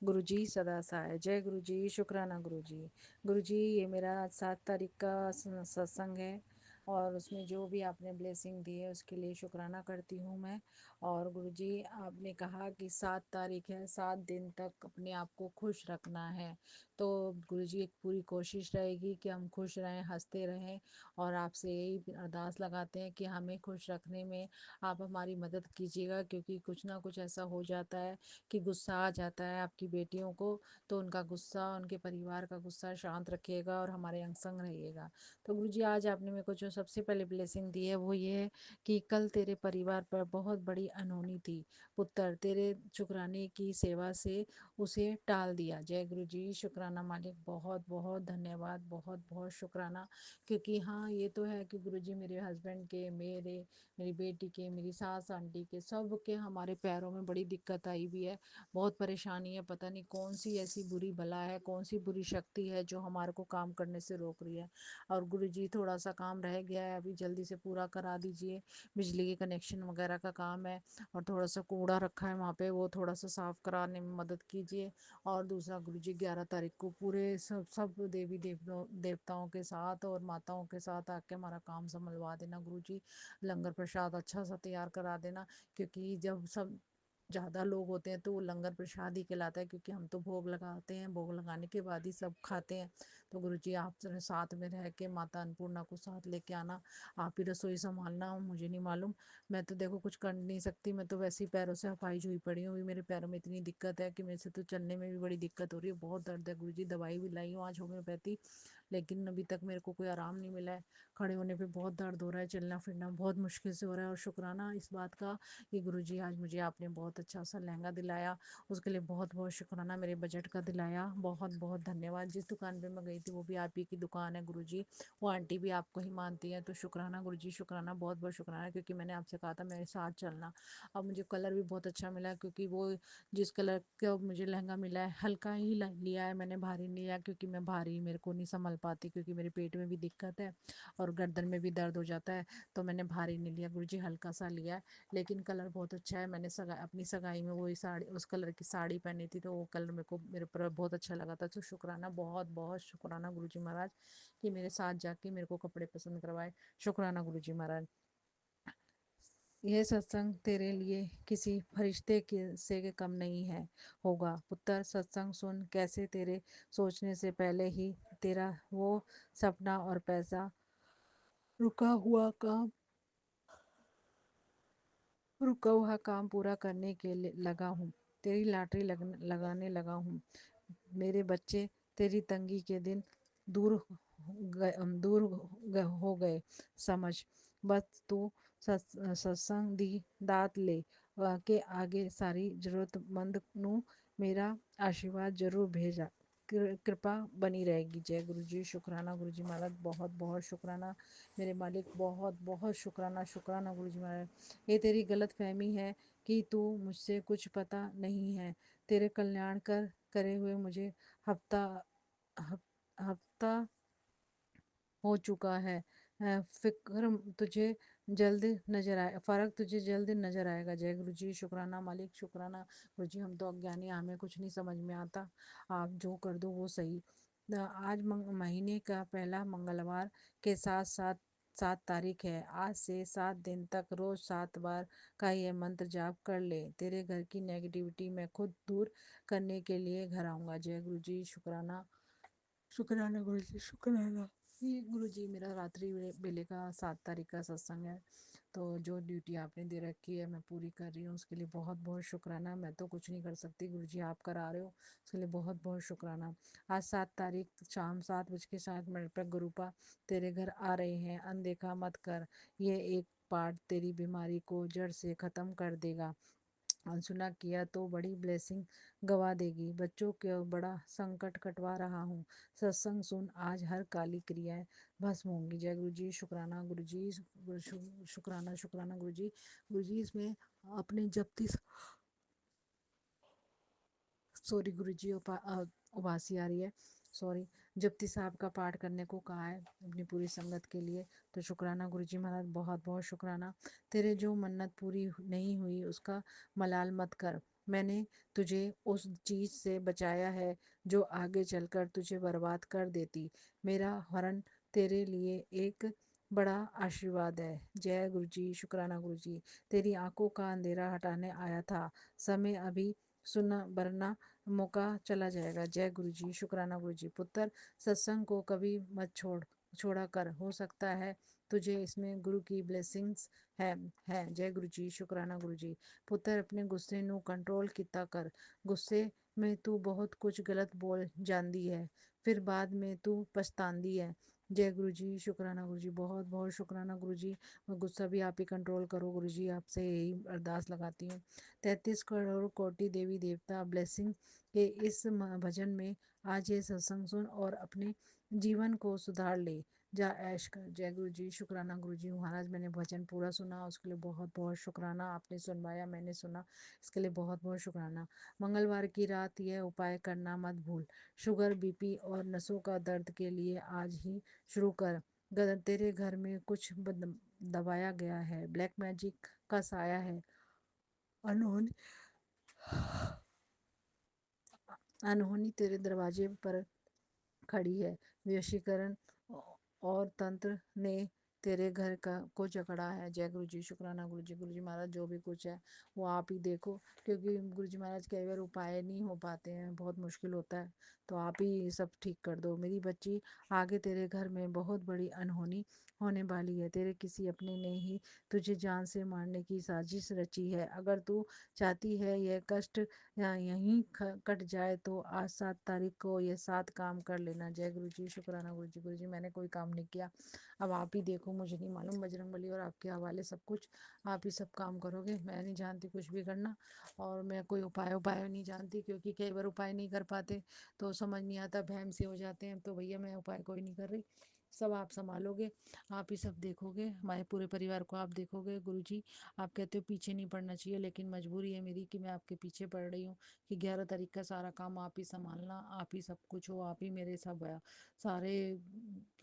गुरु जी सदा सहाय। जय गुरु जी, शुक्राना गुरु जी। गुरु जी, ये मेरा 7 तारीख का सत्संग है और उसमें जो भी आपने ब्लेसिंग दी है उसके लिए शुक्राना करती हूँ मैं। और गुरु जी, आपने कहा कि 7 तारीख है, 7 दिन तक अपने आप को खुश रखना है। तो गुरु जी, एक पूरी कोशिश रहेगी कि हम खुश रहें, हंसते रहें, और आपसे यही अरदास लगाते हैं कि हमें खुश रखने में आप हमारी मदद कीजिएगा, क्योंकि कुछ ना कुछ ऐसा हो जाता है कि गुस्सा आ जाता है आपकी बेटियों को। तो उनका गुस्सा, उनके परिवार का गुस्सा शांत रखिएगा और हमारे अंग संग रहिएगा। तो गुरु जी, आज आपने मेरे को जो सबसे पहले ब्लेसिंग दी है वो ये है कि कल तेरे परिवार पर बहुत बड़ी अनहोनी थी। पुत्र तेरे शुक्राने की सेवा से उसे टाल दिया। जय गुरु जी, शुक्राना मालिक, बहुत बहुत धन्यवाद, बहुत बहुत शुक्राना। क्योंकि हाँ, ये तो है कि गुरु जी, मेरे हस्बैंड के, मेरी बेटी के, मेरी सास आंटी के, सब के हमारे पैरों में बड़ी दिक्कत आई हुई है, बहुत परेशानी है। पता नहीं कौन सी ऐसी बुरी बला है, कौन सी बुरी शक्ति है जो हमारे को काम करने से रोक रही है। और गुरु जी, थोड़ा सा काम रह गया है, अभी जल्दी से पूरा करा दीजिए। बिजली के कनेक्शन वगैरह का काम है, और थोड़ा सा कूड़ा रखा है वहाँ पे, वो थोड़ा सा साफ कराने में मदद कीजिए। और दूसरा गुरु जी, 11 तारीख को पूरे सब सब देवी देवताओं के साथ और माताओं के साथ आके हमारा काम संभलवा देना गुरु जी। लंगर प्रसाद अच्छा सा तैयार करा देना, क्योंकि जब सब ज़्यादा लोग होते हैं तो वो लंगर प्रसाद ही कहलाता है, क्योंकि हम तो भोग लगाते हैं, भोग लगाने के बाद ही सब खाते हैं। तो गुरु जी, आप साथ में रह के माता अन्नपूर्णा को साथ लेके आना, आप ही रसोई संभालना, मुझे नहीं मालूम, मैं तो देखो कुछ कर नहीं सकती, मैं तो वैसे ही पैरों से अपाहिज हुई पड़ी हूँ। अभी मेरे पैरों में इतनी दिक्कत है कि मेरे से तो चलने में भी बड़ी दिक्कत हो रही है, बहुत दर्द है गुरु जी। दवाई भी लाई हूँ आज होम्योपैथी, लेकिन अभी तक मेरे को कोई आराम नहीं मिला है। खड़े होने पे बहुत दर्द हो रहा है, चलना फिरना बहुत मुश्किल से हो रहा है। और शुक्राना इस बात का कि गुरुजी आज मुझे आपने बहुत अच्छा सा लहंगा दिलाया, उसके लिए बहुत बहुत शुक्राना। मेरे बजट का दिलाया, बहुत बहुत धन्यवाद। जिस दुकान पे मैं गई थी वो भी आप ही की दुकान है गुरुजी, वो आंटी भी आपको ही मानती हैं, तो शुक्राना गुरुजी, शुक्राना, बहुत बहुत शुक्राना, क्योंकि मैंने आपसे कहा था मेरे साथ चलना। अब मुझे कलर भी बहुत अच्छा मिला, क्योंकि वो जिस कलर का मुझे लहंगा मिला है हल्का ही लिया है मैंने, भारी नहीं लिया, क्योंकि मैं भारी मेरे को नहीं संभल पाती, क्योंकि मेरे पेट में भी दिक्कत है और गर्दन में भी दर्द हो जाता है, तो मैंने भारी नहीं लिया गुरुजी, हल्का सा लिया है। लेकिन कलर बहुत अच्छा है। मैंने अपनी सगाई में वही साड़ी, उस कलर की साड़ी पहनी थी, तो वो कलर मेरे ऊपर बहुत अच्छा लगा था। तो शुक्राना, बहुत बहुत शुक्राना गुरुजी महाराज कि मेरे साथ जाके मेरे को कपड़े पसंद करवाए। शुक्राना गुरुजी महाराज। यह सत्संग तेरे लिए किसी फरिश्ते के से के कम नहीं है होगा पुत्र। सत्संग सुन, कैसे तेरे सोचने से पहले ही तेरा वो सपना और पैसा रुका हुआ काम रुका हुआ काम पूरा करने के लिए लगा हूँ। तेरी लॉटरी लगाने लगा हूँ। मेरे बच्चे, तेरी तंगी के दिन दूर हो गए समझ। बस तू सत्संग दी दात ले के आगे सारी जरूरतमंद ਨੂੰ मेरा आशीर्वाद जरूर भेजा। कृपा बनी रहेगी। जय गुरु जी। शुक्राना गुरु जी महाराज, बहुत बहुत शुक्राना मेरे मालिक, बहुत बहुत शुक्राना, शुक्राना गुरु जी महाराज। ये तेरी गलत फहमी है कि तू मुझसे कुछ पता नहीं है। तेरे कल्याण करे हुए मुझे हफ्ता हफ्ता हो चुका है। फिक्र तुझे जल्द नजर आए फर्क तुझे जल्द नजर आएगा। जय गुरु जी। शुक्राना मालिक, शुक्राना गुरु जी। हम तो अज्ञानी, हमें कुछ नहीं समझ में आता, आप जो कर दो वो सही। आज महीने का पहला मंगलवार के साथ साथ 7 तारीख है। आज से 7 दिन तक रोज 7 बार का यह मंत्र जाप कर ले। तेरे घर की नेगेटिविटी मैं खुद दूर करने के लिए घर आऊंगा। जय गुरु जी। शुक्राना, शुक्राना गुरु जी, शुक्राना। ये गुरु जी, मेरा रात्रि बेले का 7 तारीख का सत्संग है, तो जो ड्यूटी आपने दे रखी है मैं पूरी कर रही हूँ, उसके लिए बहुत बहुत शुक्राना। मैं तो कुछ नहीं कर सकती गुरु जी, आप करा रहे हो, उसके लिए बहुत बहुत शुक्राना। आज 7 तारीख शाम 7:07 पर गुरुपा तेरे घर आ रहे हैं, अनदेखा मत कर। ये एक पाठ तेरी बीमारी को जड़ से ख़त्म कर देगा। अनसुना किया तो बड़ी ब्लेसिंग गवा देगी। बच्चों को बड़ा संकट कटवा रहा हूँ। सत्संग सुन, आज हर काली क्रियाएं भस्म होंगी। जय गुरु जी। शुक्राना गुरु जी। शुक्राना, शुक्राना गुरु जी। गुरु जी, इसमें अपने जपती, सॉरी गुरु जी, उबासी आ रही है, सॉरी। जपती साहब का पाठ करने को कहा है अपनी पूरी संगत के लिए। तो शुक्राना गुरु जी महाराज, बहुत बहुत शुक्राना। तेरे जो मन्नत पूरी नहीं हुई उसका मलाल मत कर। मैंने तुझे उस चीज से बचाया है जो आगे चलकर तुझे बर्बाद कर देती। मेरा हरण तेरे लिए एक बड़ा आशीर्वाद है। जय गुरु जी। शुक्राना गुरु जी। तेरी आंखों का अंधेरा हटाने आया था। समय अभी सुना वरना मौका चला जाएगा। जय गुरु जी। शुक्राना गुरु जी। पुत्र, सत्संग को कभी मत छोड़ा कर। हो सकता है तुझे इसमें गुरु की ब्लेसिंग्स है। जय गुरु जी। शुक्राना गुरु जी। पुत्र, अपने गुस्से ਨੂੰ कंट्रोल किता कर। गुस्से में तू बहुत कुछ गलत बोल ਜਾਂਦੀ है, फिर बाद में तू पछतांदी है। जय गुरु जी। शुक्राना गुरु जी। बहुत बहुत शुक्राना गुरु जी। गुस्सा भी आप ही कंट्रोल करो गुरु जी, आपसे यही अरदास लगाती हूँ। 33 करोड़ कोटि देवी देवता ब्लेसिंग के इस भजन में आज ये सत्संग सुन और अपने जीवन को सुधार ले। जा ऐश कर। जय गुरु जी। शुक्राना गुरु जी महाराज, मैंने भजन पूरा सुना, उसके लिए बहुत बहुत शुक्राना। आपने सुनवाया, मैंने सुना, इसके लिए बहुत बहुत शुक्राना। मंगलवार की रात यह उपाय करना मत भूल। शुगर, बीपी और नसों का दर्द के लिए आज ही शुरू कर। तेरे घर में कुछ दबाया गया है, ब्लैक मैजिक का साया है। अनहोनी अनहोनी तेरे दरवाजे पर खड़ी है। वशीकरण और तंत्र ने तेरे घर का को जकड़ा है। जय गुरु जी। शुक्राना गुरु जी। गुरु जी महाराज, जो भी कुछ है वो आप ही देखो, क्योंकि गुरु जी महाराज कई बार उपाय नहीं हो पाते हैं, बहुत मुश्किल होता है, तो आप ही सब ठीक कर दो। मेरी बच्ची, आगे तेरे घर में बहुत बड़ी अनहोनी होने वाली है। तेरे किसी अपने ने ही तुझे जान से मारने की साजिश रची है। अगर तू चाहती है यह कष्ट यहीं कट जाए तो आज 7 तारीख को ये 7 काम कर लेना। जय गुरु जी। शुक्राना गुरु जी। गुरु जी, मैंने कोई काम नहीं किया, अब आप ही देखो, मुझे नहीं मालूम, बजरंगबली और आपके हवाले सब कुछ, आप ही सब काम करोगे, मैं नहीं जानती कुछ भी करना। और मैं कोई उपाय उपाय नहीं जानती, क्योंकि कई बार उपाय नहीं कर पाते तो समझ नहीं आता, वहम से हो जाते हैं। तो भैया मैं उपाय कोई नहीं कर रही, सब आप संभालोगे, आप ही सब देखोगे, हमारे पूरे परिवार को आप देखोगे। गुरुजी, आप कहते हो पीछे नहीं पड़ना चाहिए, लेकिन मजबूरी है मेरी कि मैं आपके पीछे पड़ रही हूँ कि 11 तारीख का सारा काम आप ही संभालना, आप ही सब कुछ हो, आप ही मेरे सब सारे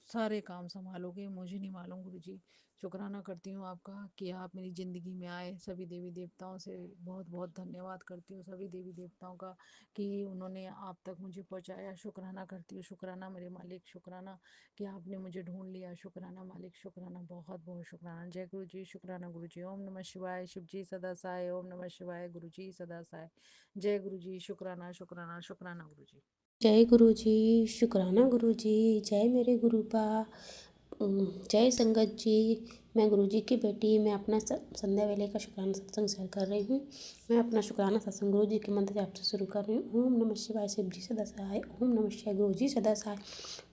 सारे काम संभालोगे। मुझे नहीं मालूम गुरुजी, शुक्राना करती हूँ आपका कि आप मेरी ज़िंदगी में आए। सभी देवी देवताओं से बहुत बहुत धन्यवाद करती हूँ, सभी देवी देवताओं का कि उन्होंने आप तक मुझे पहुँचाया। शुक्राना करती हूँ, शुक्राना मेरे मालिक, शुक्राना कि आपने मुझे ढूंढ लिया, शुक्राना मालिक, शुक्राना, बहुत बहुत शुक्राना। जय गुरु जी, शुक्राना गुरु जी। ओम नमः शिवाय, शिव जी सदा सहाय। ओम नमः शिवाय, गुरु जी सदा सहाय। जय गुरु जी, शुक्राना शुक्राना शुक्राना गुरु जी। जय गुरु जी, शुक्राना गुरु जी, जय मेरे गुरुपा, जय संगत जी। मैं गुरु जी की बेटी, मैं अपना संध्या वेले का शुक्राना सत्संग शेयर कर रही हूँ। मैं अपना शुक्राना सत्संग गुरु जी के मंत्र जाप से शुरू कर रही हूँ। ओम नमः शिवाय, शिव जी सदा सहाय। ओम नमः शिवाय, गुरु जी सदा सहाय।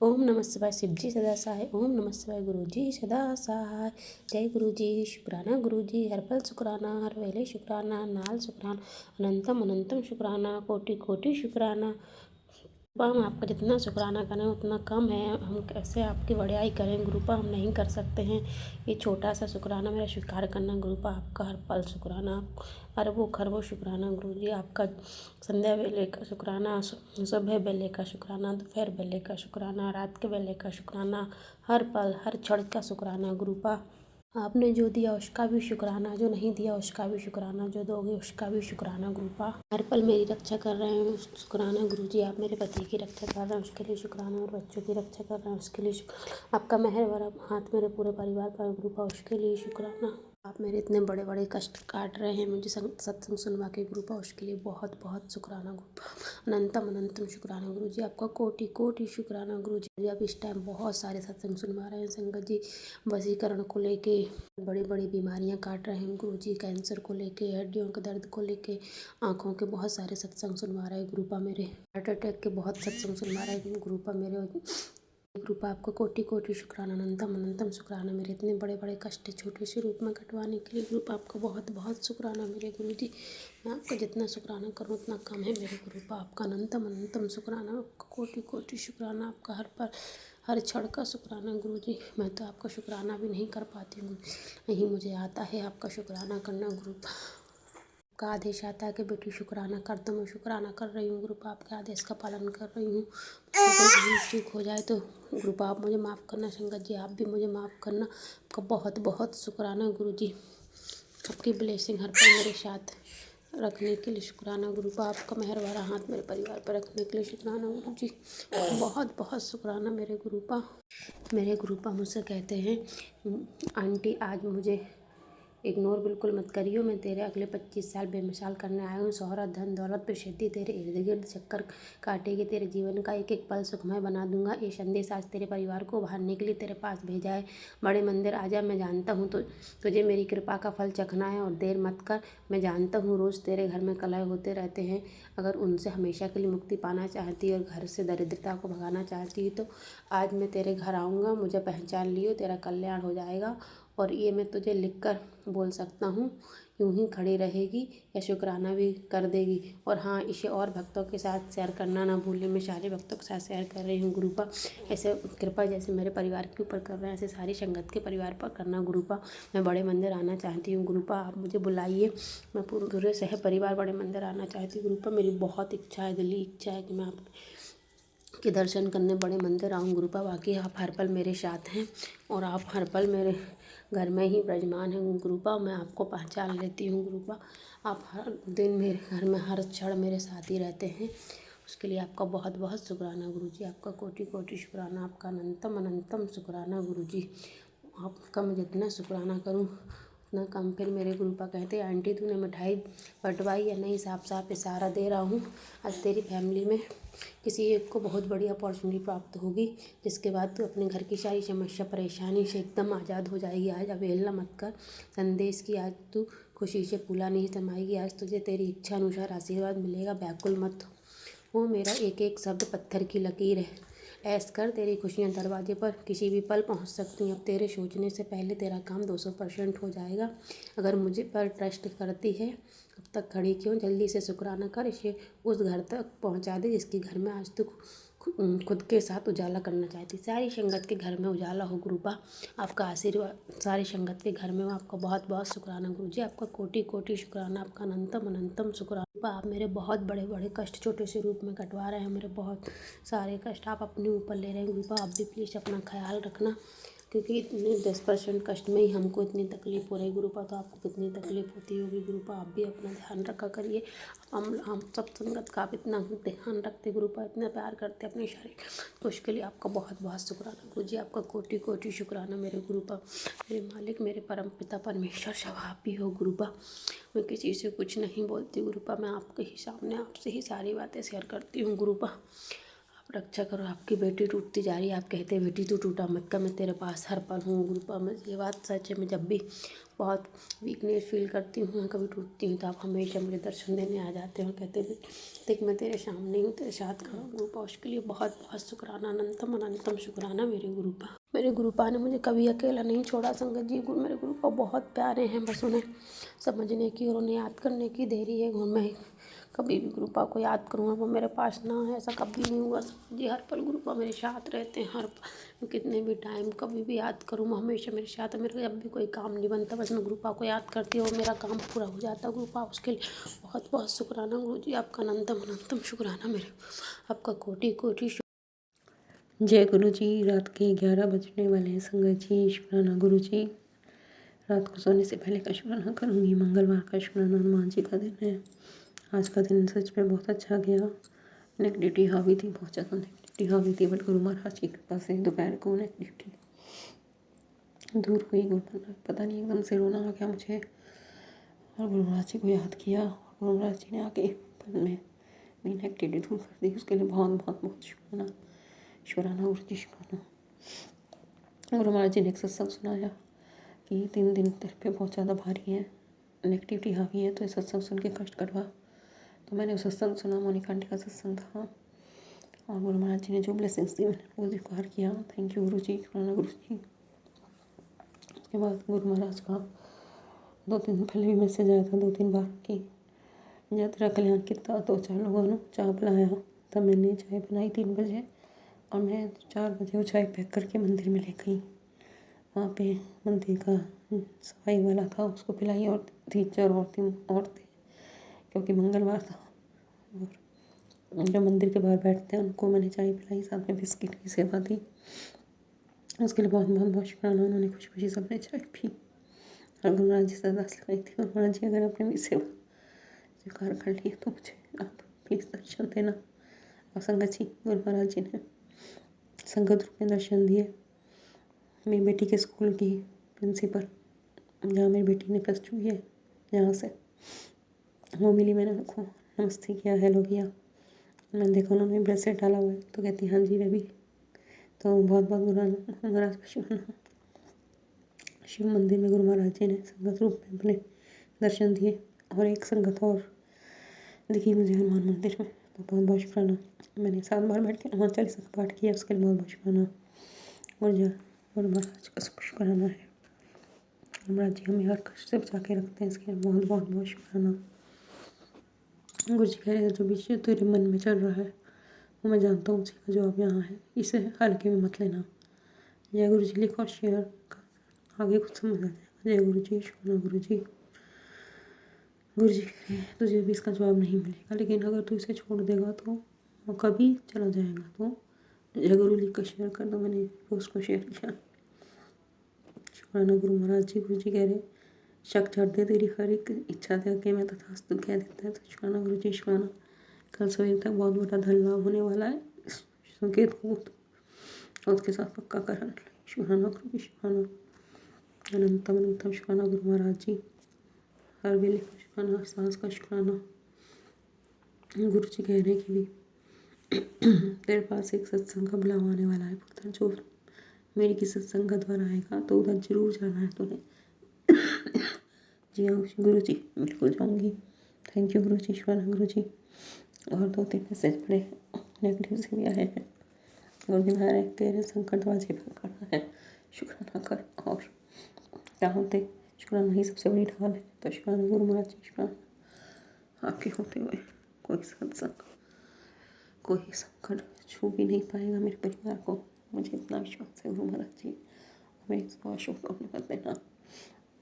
ओम नमः शिवाय, शिव जी सदा सहाय। ओम नमः शिवाय, गुरु जी सदा सहाय। जय गुरु जी, शुक्राना गुरु जी, हर पल शुक्राना, हर वेले शुक्राना, नाल शुक्राना, अनंतम अनंतम शुक्राना, कोटि कोटि शुक्राना। हम आपका जितना शुक्राना करें उतना कम है। हम कैसे आपकी बड़ाई करें गुरुपा, हम नहीं कर सकते हैं। ये छोटा सा शुक्राना मेरा स्वीकार करना गुरुपा, आपका हर पल शुक्राना, अरबों खरबों शुक्राना गुरु जी। आपका संध्या वेले का शुक्राना, सुबह वेले का शुक्राना, दोपहर वेले का शुक्राना, रात के वेले का शुक्राना, हर पल हर क्षण का शुक्राना गुरुपा। आपने जो दिया उसका भी शुक्राना, जो नहीं दिया उसका भी शुक्राना, जो दोगे उसका भी शुक्राना गुरुपा। हर पल मेरी रक्षा कर रहे हैं, शुक्राना गुरुजी। आप मेरे पति की रक्षा कर रहे हैं, उसके लिए शुक्राना। और बच्चों की रक्षा कर रहे हैं, उसके लिए शुक्राना। आपका मेहर भरा हाथ मेरे पूरे परिवार पर गुरुपा, उसके लिए शुक्राना। आप मेरे इतने बड़े बड़े कष्ट काट रहे हैं मुझे सत्संग सुनवा के गुरुपा, उसके लिए बहुत बहुत शुक्राना गुरुपा। अनंतम अनंतम शुक्राना गुरु जी, आपका कोटि कोटि शुक्राना गुरु जी। आप इस टाइम बहुत सारे सत्संग सुनवा रहे हैं संगत जी, वशीकरण को लेके, बड़ी बड़ी बीमारियां काट रहे हैं गुरु जी, कैंसर को लेके, हड्डियों के दर्द को लेके, आँखों के बहुत सारे सत्संग सुनवा रहे हैं गुरुपा मेरे, हार्ट अटैक के बहुत सत्संग सुनवा रहे हैं गुरुपा मेरे। गुरुपा आपको कोटि कोटि शुक्राना, अनंतम अनंतम शुक्राना, मेरे इतने बड़े बड़े कष्ट छोटे से रूप में कटवाने के लिए गुरुपा आपका बहुत बहुत शुक्राना मेरे गुरु जी। मैं आपका जितना शुक्राना करूँ उतना कम है मेरे गुरुपा, आपका अनंतम अनंतम शुक्राना, आपका कोटि कोटि शुक्राना, आपका हर पर हर क्षण का शुक्राना गुरु जी। मैं तो आपका शुक्राना भी नहीं कर पाती हूँ, नहीं मुझे आता है आपका शुक्राना करना गुरुपा। का आदेश आता है कि बेटी शुक्राना कर, तो मैं शुक्राना कर रही हूँ गुरुपा, आपके आदेश का पालन कर रही हूँ। कोई चूक हो जाए तो गुरुपा आप मुझे माफ़ करना, संगत जी आप भी मुझे माफ़ करना। आपका बहुत बहुत शुक्राना गुरु जी, आपकी ब्लेसिंग हर पल मेरे साथ रखने के लिए शुक्राना गुरुपा। आपका मेहर भरा हाथ मेरे परिवार पर रखने के लिए शुक्राना गुरु जी, बहुत बहुत शुक्राना मेरे गुरुपा। मेरे गुरुपा मुझसे कहते हैं, आंटी आज मुझे इग्नोर बिल्कुल मत करियो, मैं तेरे अगले 25 साल बेमिसाल करने आया हूँ। शोहरत, धन दौलत, प्रसिद्धि तेरे इर्द गिर्द चक्कर काटेगी, तेरे जीवन का एक एक पल सुखमय बना दूंगा। ये संदेश आज तेरे परिवार को उभारने के लिए तेरे पास भेजा है। बड़े मंदिर आजा, मैं जानता हूँ तो तुझे मेरी कृपा का फल चखना है, और देर मत कर। मैं जानता हूँ रोज़ तेरे घर में कलह होते रहते हैं, अगर उनसे हमेशा के लिए मुक्ति पाना चाहती है और घर से दरिद्रता को भगाना चाहती है तो आज मैं तेरे घर आऊँगा, मुझे पहचान लियो, तेरा कल्याण हो जाएगा। और ये मैं तुझे लिखकर बोल सकता हूँ, यूं ही खड़ी रहेगी या शुक्राना भी कर देगी। और हाँ, इसे और भक्तों के साथ शेयर करना ना भूलें, मैं सारे भक्तों के साथ शेयर कर रही हूँ गुरुपा। ऐसे कृपा जैसे मेरे परिवार के ऊपर कर रहे हैं, ऐसे सारी संगत के परिवार पर करना गुरुपा। मैं बड़े मंदिर आना चाहती हूँ गुरुपा, आप मुझे बुलाइए, मैं पूरे सह परिवार बड़े मंदिर आना चाहती हूँ गुरुपा। मेरी बहुत इच्छा है, दिली इच्छा है कि मैं आप के दर्शन करने बड़े मंदिर आऊँ गुरुपा। बाकी आप हर पल मेरे साथ हैं और आप हर पल मेरे घर में ही विराजमान हैं गुरुपा, मैं आपको पहचान लेती हूँ गुरुपा। आप हर दिन मेरे घर में हर क्षण मेरे साथ ही रहते हैं, उसके लिए आपका बहुत बहुत शुक्राना गुरु जी, आपका कोटि कोटि शुक्राना, आपका अनंतम अनंतम शुक्राना गुरु जी। आपका मैं जितना शुक्राना करूँ उतना कम। फिर मेरे गुरुपा कहते, आंटी तूने मिठाई बंटवाई या नहीं, साफ साफ इशारा दे रहा हूँ, आज तेरी फैमिली में किसी एक को बहुत बड़ी अपॉर्चुनिटी प्राप्त होगी, जिसके बाद तू अपने घर की सारी समस्या परेशानी से एकदम आज़ाद हो जाएगी। आज अवहेलना मत कर संदेश की, आज तू खुशी से फूला नहीं समाएगी, आज तुझे तेरी इच्छा अनुसार आशीर्वाद मिलेगा, व्याकुल मत हो। मेरा एक एक शब्द पत्थर की लकीर है, ऐश कर, तेरी खुशियाँ दरवाजे पर किसी भी पल पहुंच सकती हैं। अब तेरे सोचने से पहले तेरा काम 200% हो जाएगा। अगर मुझे पर ट्रस्ट करती है, अब तक खड़ी क्यों? जल्दी से शुक्राना कर, इसे उस घर तक पहुंचा दे जिसके घर में आज तू खुद के साथ उजाला करना चाहती। सारी संगत के घर में उजाला हो गुरुपा, आपका आशीर्वाद सारी संगत के घर में हो। आपका बहुत बहुत शुक्राना गुरुजी, आपका कोटि कोटि शुक्राना, आपका अनंतम अनंतम शुक्राना। आप मेरे बहुत बड़े बड़े कष्ट छोटे से रूप में कटवा रहे हैं। मेरे बहुत सारे कष्ट आप अपने ऊपर ले रहे हैं गुरुपा। आप भी प्लीज़ अपना ख्याल रखना, क्योंकि इतने 10% कष्ट में ही हमको इतनी तकलीफ हो रही गुरुपा, तो आपको कितनी तकलीफ होती होगी गुरुपा। आप भी अपना ध्यान रखा करिए। हम सब संगत का आप इतना ध्यान रखते गुरुपा, इतना प्यार करते अपने शरीर को, उसके लिए आपका बहुत बहुत शुक्राना गुरुजी। आपका कोटि कोटि शुक्राना मेरे गुरुपा, मेरे मालिक, मेरे परम पिता परमेश्वर सब आप ही हो गुरुपा। मैं किसी से कुछ नहीं बोलती गुरुपा, मैं आपके ही सामने आपसे ही सारी बातें शेयर करती हूँ गुरुपा। आप रक्षा करो। आपकी बेटी टूटती जा रही है, आप कहते बेटी तू टूटा मत कर, मैं तेरे पास हर पल हूँ गुरुपा। मैं ये बात सच है, मैं जब भी बहुत वीकनेस फील करती हूँ, कभी टूटती हूँ, तो आप हमेशा मुझे दर्शन देने आ जाते हैं और कहते हैं देख मैं तेरे सामने हूँ, तेरे साथ खड़ा हूँ गुरुपा। उसके लिए बहुत बहुत शुक्राना, अनंतम अनंतम शुक्राना मेरे गुरुपा। मेरे गुरुपा ने मुझे कभी अकेला नहीं छोड़ा संगत जी। मेरे गुरुपा बहुत प्यारे हैं, बस उन्हें समझने की और उन्हें याद करने की देरी है। और मैं कभी भी गुरुपा को याद करूँगा वो मेरे पास ना है, ऐसा कभी नहीं हुआ संगत जी। हर पल गुरुपा मेरे साथ रहते हैं, हर पल, कितने भी टाइम कभी भी याद करूँ, वो हमेशा मेरे साथ है। मेरे जब भी कोई काम नहीं बनता, बस मैं गुरुपा को याद करती हूँ और मेरा काम पूरा हो जाता है गुरुपा। उसके लिए बहुत बहुत शुक्राना गुरुजी, आपका अनंतम अनंतम शुक्राना मेरे, आपका कोटि कोटि जय गुरु जी। रात के 11 बजने वाले हैं संगत जी। शुक्राना गुरु जी। रात को सोने से पहले का शुक्राना करूँगी। मंगलवार का शुक्राना हनुमान जी का दिन है। आज का दिन सच में बहुत अच्छा गया। नेगेटिविटी हावी थी, बहुत ज़्यादा नेगेटिविटी हावी थी, बट गुरु महाराज की कृपा से दोपहर को नेगेटिविटी दूर हुई। गुरु महाराज पता नहीं एकदम से रोना आ गया मुझे और गुरु महाराज जी को याद किया और गुरु महाराज जी ने आके पल में मेरी नेगेटिविटी दूर कर दी। उसके लिए बहुत बहुत बहुत शुक्राना शुक्राना गुरु जी, शुक्राना। गुरु महाराज जी ने एक सत्संग सुनाया कि 3 दिन तेरे पे बहुत ज़्यादा भारी है, नेगेटिविटी हावी है, तो ये सत्संग सुन के कष्ट कटवा। तो मैंने वो सत्संग सुना, मोनिका आंटी का सत्संग था, और गुरु महाराज जी ने जो ब्लेसिंग्स दी मैंने वो स्वीकार किया। थैंक यू गुरु जी, शुक्राना गुरु जी। उसके बाद गुरु महाराज का 2-3 दिन पहले भी मैसेज आया था 2-3 बार कि यात्रा कल्याण किया, तो 4 लोगों ने चाय पिलाया। तब मैंने चाय बनाई 3 बजे और मैं 4 बजे वो चाय पैक करके मंदिर में ले गई। वहाँ पे मंदिर का सफाई वाला था, उसको पिलाई और 3-4 औरतें, क्योंकि मंगलवार था, और जो मंदिर के बाहर बैठते हैं उनको मैंने चाय पिलाई, साथ में बिस्किट की सेवा दी। उसके लिए बहुत बहुत बहुत शुक्राना। उन्होंने खुशी खुशी सबने चाय पी और गुरु महाराज जी से अरदास लगाई थी, गुरु महाराज जी अगर आपने मेरी सेवा स्वीकार कर ली तो मुझे आप प्लीज़ दर्शन देना। और संगत जी, गुरु महाराज जी ने संगत रूप में दर्शन दिए। मेरी बेटी के स्कूल की प्रिंसिपल, जहाँ मेरी बेटी ने +2 की है, जहाँ से वो मिली, मैंने उनको नमस्ते किया, हेलो किया। मैंने देखा उन्होंने ब्रेसलेट डाला हुआ है, तो कहती हाँ जी बेबी। तो बहुत बहुत गुरु महाराज का शुक्राना। शिव मंदिर में गुरु महाराज जी ने संगत रूप में अपने दर्शन दिए और एक संगत और दिखी मुझे हनुमान मंदिर में, तो बहुत बहुत शुक्राना। मैंने 7 बार बैठ के हनुमान चालीसा का पाठ किया, उसके लिए बहुत बहुत शुक्राना। गुरु महाराज का शुक्राना है। गुरु महाराज जी हमें हर कष्ट से बचा के रखते हैं, इसके लिए बहुत बहुत बहुत शुक्राना। गुरु जी कह रहे हैं जो भी तेरे मन में चल रहा है वो मैं जानता हूँ, उसी का जवाब यहाँ है, इसे हल्के में मत लेना। जय गुरु जी लिखो, शेयर कर, आगे कुछ समझ आ जाएगा। जय गुरु जी, शुक्राना गुरु जी। गुरु जी कह रहे हैं तुझे भी इसका जवाब नहीं मिलेगा, लेकिन अगर तू इसे छोड़ देगा तो वो कभी चला जाएगा। तो जय गुरु लिख कर शेयर कर दो। मैंने उसको शेयर किया। शुक्राना गुरु महाराज जी। गुरु जी कह रहे शक छੱਡ दे, तेरी हर एक इच्छा त्याग के मैं तथास्तु कह देता है। तो शुक्राना गुरु जी, शुक्राना। कल सवेर तक बहुत बड़ा धन लाभ होने वाला है, इस संकेत को और उसके साथ पक्का कर। शुक्राना गुरु जी, शुक्राना। अनंतम अनंतम शुक्राना गुरु महाराज जी। हर वेले का शुक्राना, हर सांस का शुक्राना। गुरु जी कह रहे कि भी तेरे पास एक सत्संग का बुलावा आने वाला है पुत्र, जो मेरी किसी सत्संग का द्वारा आएगा तो उधर जरूर जाना है तूने। जी हाँ गुरु जी, बिल्कुल जाऊँगी। थैंक यू गुरु जी, शुक्राना गुरु जी। और 2-3 मैसेज पढ़े, नेगेटिव से भी आए हैं, गुरु जी महाराज तेरे संकट दरवाजे पर खड़ा है, शुक्राना कर। और क्या होते शुक्राना ही सबसे बड़ी ढाल है। तो शुक्राना गुरु महाराज जी, शुक्राना आपके होते हुए कोई सत्संग, कोई संकट छू भी नहीं पाएगा मेरे परिवार को। मुझे इतना विश्वास है गुरु महाराज जी, हमें इस विश्वास को मत देना।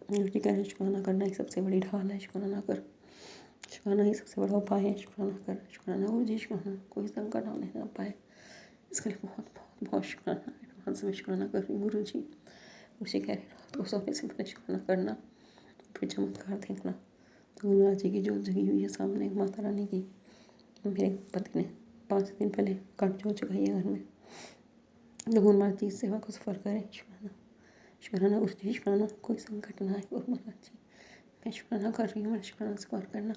गुरु जी कह रहे हैं शुक्राना करना ही सबसे बड़ी ढाल है, शुक्राना कर। शुक्राना ही सबसे बड़ा उपाय है, शुक्राना कर। शुक्राना गुरु जी, शुक्राना कोई संकट आने ना पाए, इसके लिए बहुत बहुत बहुत शुक्राना। एडवांस में शुक्राना कर रही हूँ गुरु जी। गुरु जी कह रहे हैं रात को सोने से पहले शुक्राना करना, फिर चमत्कार देखना। तो गुरु महाराज जी की जोत जगी हुई है सामने माता रानी की। मेरे पति ने 5 दिन पहले कट जोत जगाई है घर में। तो गुरु महाराज जी इस सेवा को सफल करें, शुक्राना। शुक्राना गुरु जी, शुक्राना कोई संकट ना आए गुरु महाराज जी। मैं शुक्राना कर रही हूँ, मेरा शुक्राना सफल करना।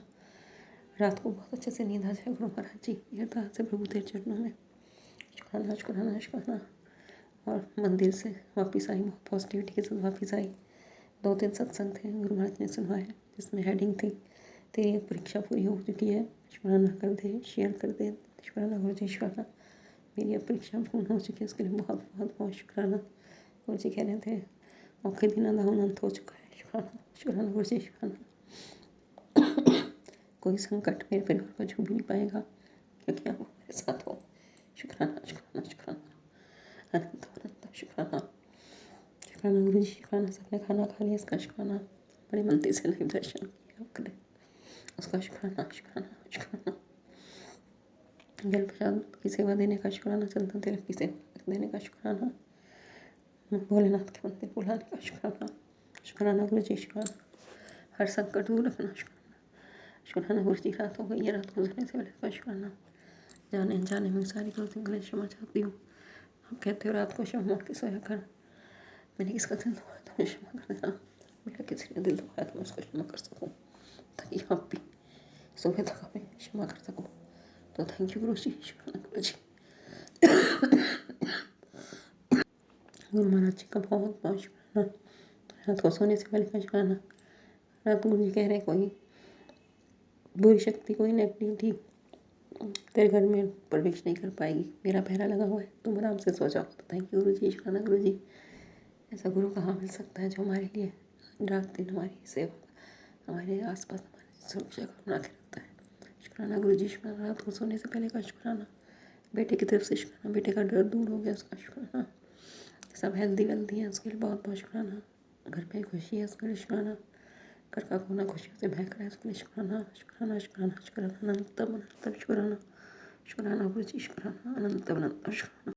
रात को बहुत अच्छे से नींद आ जाए गुरु महाराज जी, ये अरदास से प्रभु तेरे चरणों में। शुक्राना शुक्राना शुक्राना। और मंदिर से वापस आई, बहुत पॉजिटिविटी के साथ वापस आई। 2-3 सत्संग थे गुरु महाराज ने सुनवाए, जिसमें हेडिंग थी तेरी एक परीक्षा पूरी हो चुकी है, शुक्राना कर दे, शेयर कर दे। शुक्राना गुरु जी, शुक्राना मेरी अब परीक्षा पूर्ण हो चुकी है, उसके लिए बहुत बहुत बहुत शुक्राना। गुरु जी कह रहे थे औखे दिनों का अंत हो चुका है, शुक्राना शुक्राना गुरु जी, शुक्राना। कोई संकट मेरे परिवार को छू भी नहीं पाएगा, क्योंकि आप हमारे साथ हो। शुक्राना शुक्राना शुक्राना, अनंत अनंत शुक्राना। शुक्राना गुरु जी, शुक्राना। सबने खाना खा लिया, इसका शुक्राना। बड़े मनती से लाइव दर्शन किया आपने, उसका शुक्राना शुक्राना शुक्राना। जल प्रसाद की सेवा देने का शुक्राना, चंदन तिलक की सेवा देने का शुक्राना, भोलेनाथ के मंदिर बुलाने का शुक्राना। शुक्राना गुरु जी, शुक्राना। हर संकट दूर रखना, शुक्राना शुक्राना गुरु जी। रात हो गई है, रात को सोने से पहले का शुक्राना। जाने अनजाने में सारी गलतियों के लिए क्षमा चाहती हूँ। आप कहते हो रात को क्षमा के सोया कर, मैंने किसका दिल दुखाया तो मुझे क्षमा कर देना। मेरा किसी ने दिल दुखाया तो मैं उसको क्षमा कर सकूँ, ताकि आप भी सुबह तक हमें क्षमा कर सकूँ। तो थैंक यू गुरु जी, शुक्राना गुरु जी। गुरु महाराज जी का बहुत बहुत शुक्राना। रात को सोने से पहले का शुक्राना। रात गुरु जी कह रहे कोई बुरी शक्ति, कोई नेगेटिविटी तेरे घर में प्रवेश नहीं कर पाएगी, मेरा पहरा लगा हुआ है, तुम आराम से सो जाओ। तो थैंक यू गुरु जी, शुक्राना गुरु जी। ऐसा गुरु कहाँ मिल सकता है जो हमारे लिए रात दिन हमारी सेवा, हमारे आसपास हमारी सुरक्षा को बना के रखता है। शुक्राना गुरु जी, शुक्राना। रात को सोने से पहले का शुक्राना। बेटे की तरफ से शुक्राना, बेटे का डर दूर हो गया, उसका शुक्राना। सब हेल्दी वेल्दी है, उसके लिए बहुत बहुत शुक्राना। घर में खुशी है, उसके लिए शुक्राना। घर का कोना खुशियों से महक रहा है, उसके लिए शुक्राना शुक्राना शुक्राना शुक्राना। अनंतम अनंतम शुक्राना। शुक्राना गुरु जी, शुक्राना। अनंतम अनंतम शुक्राना।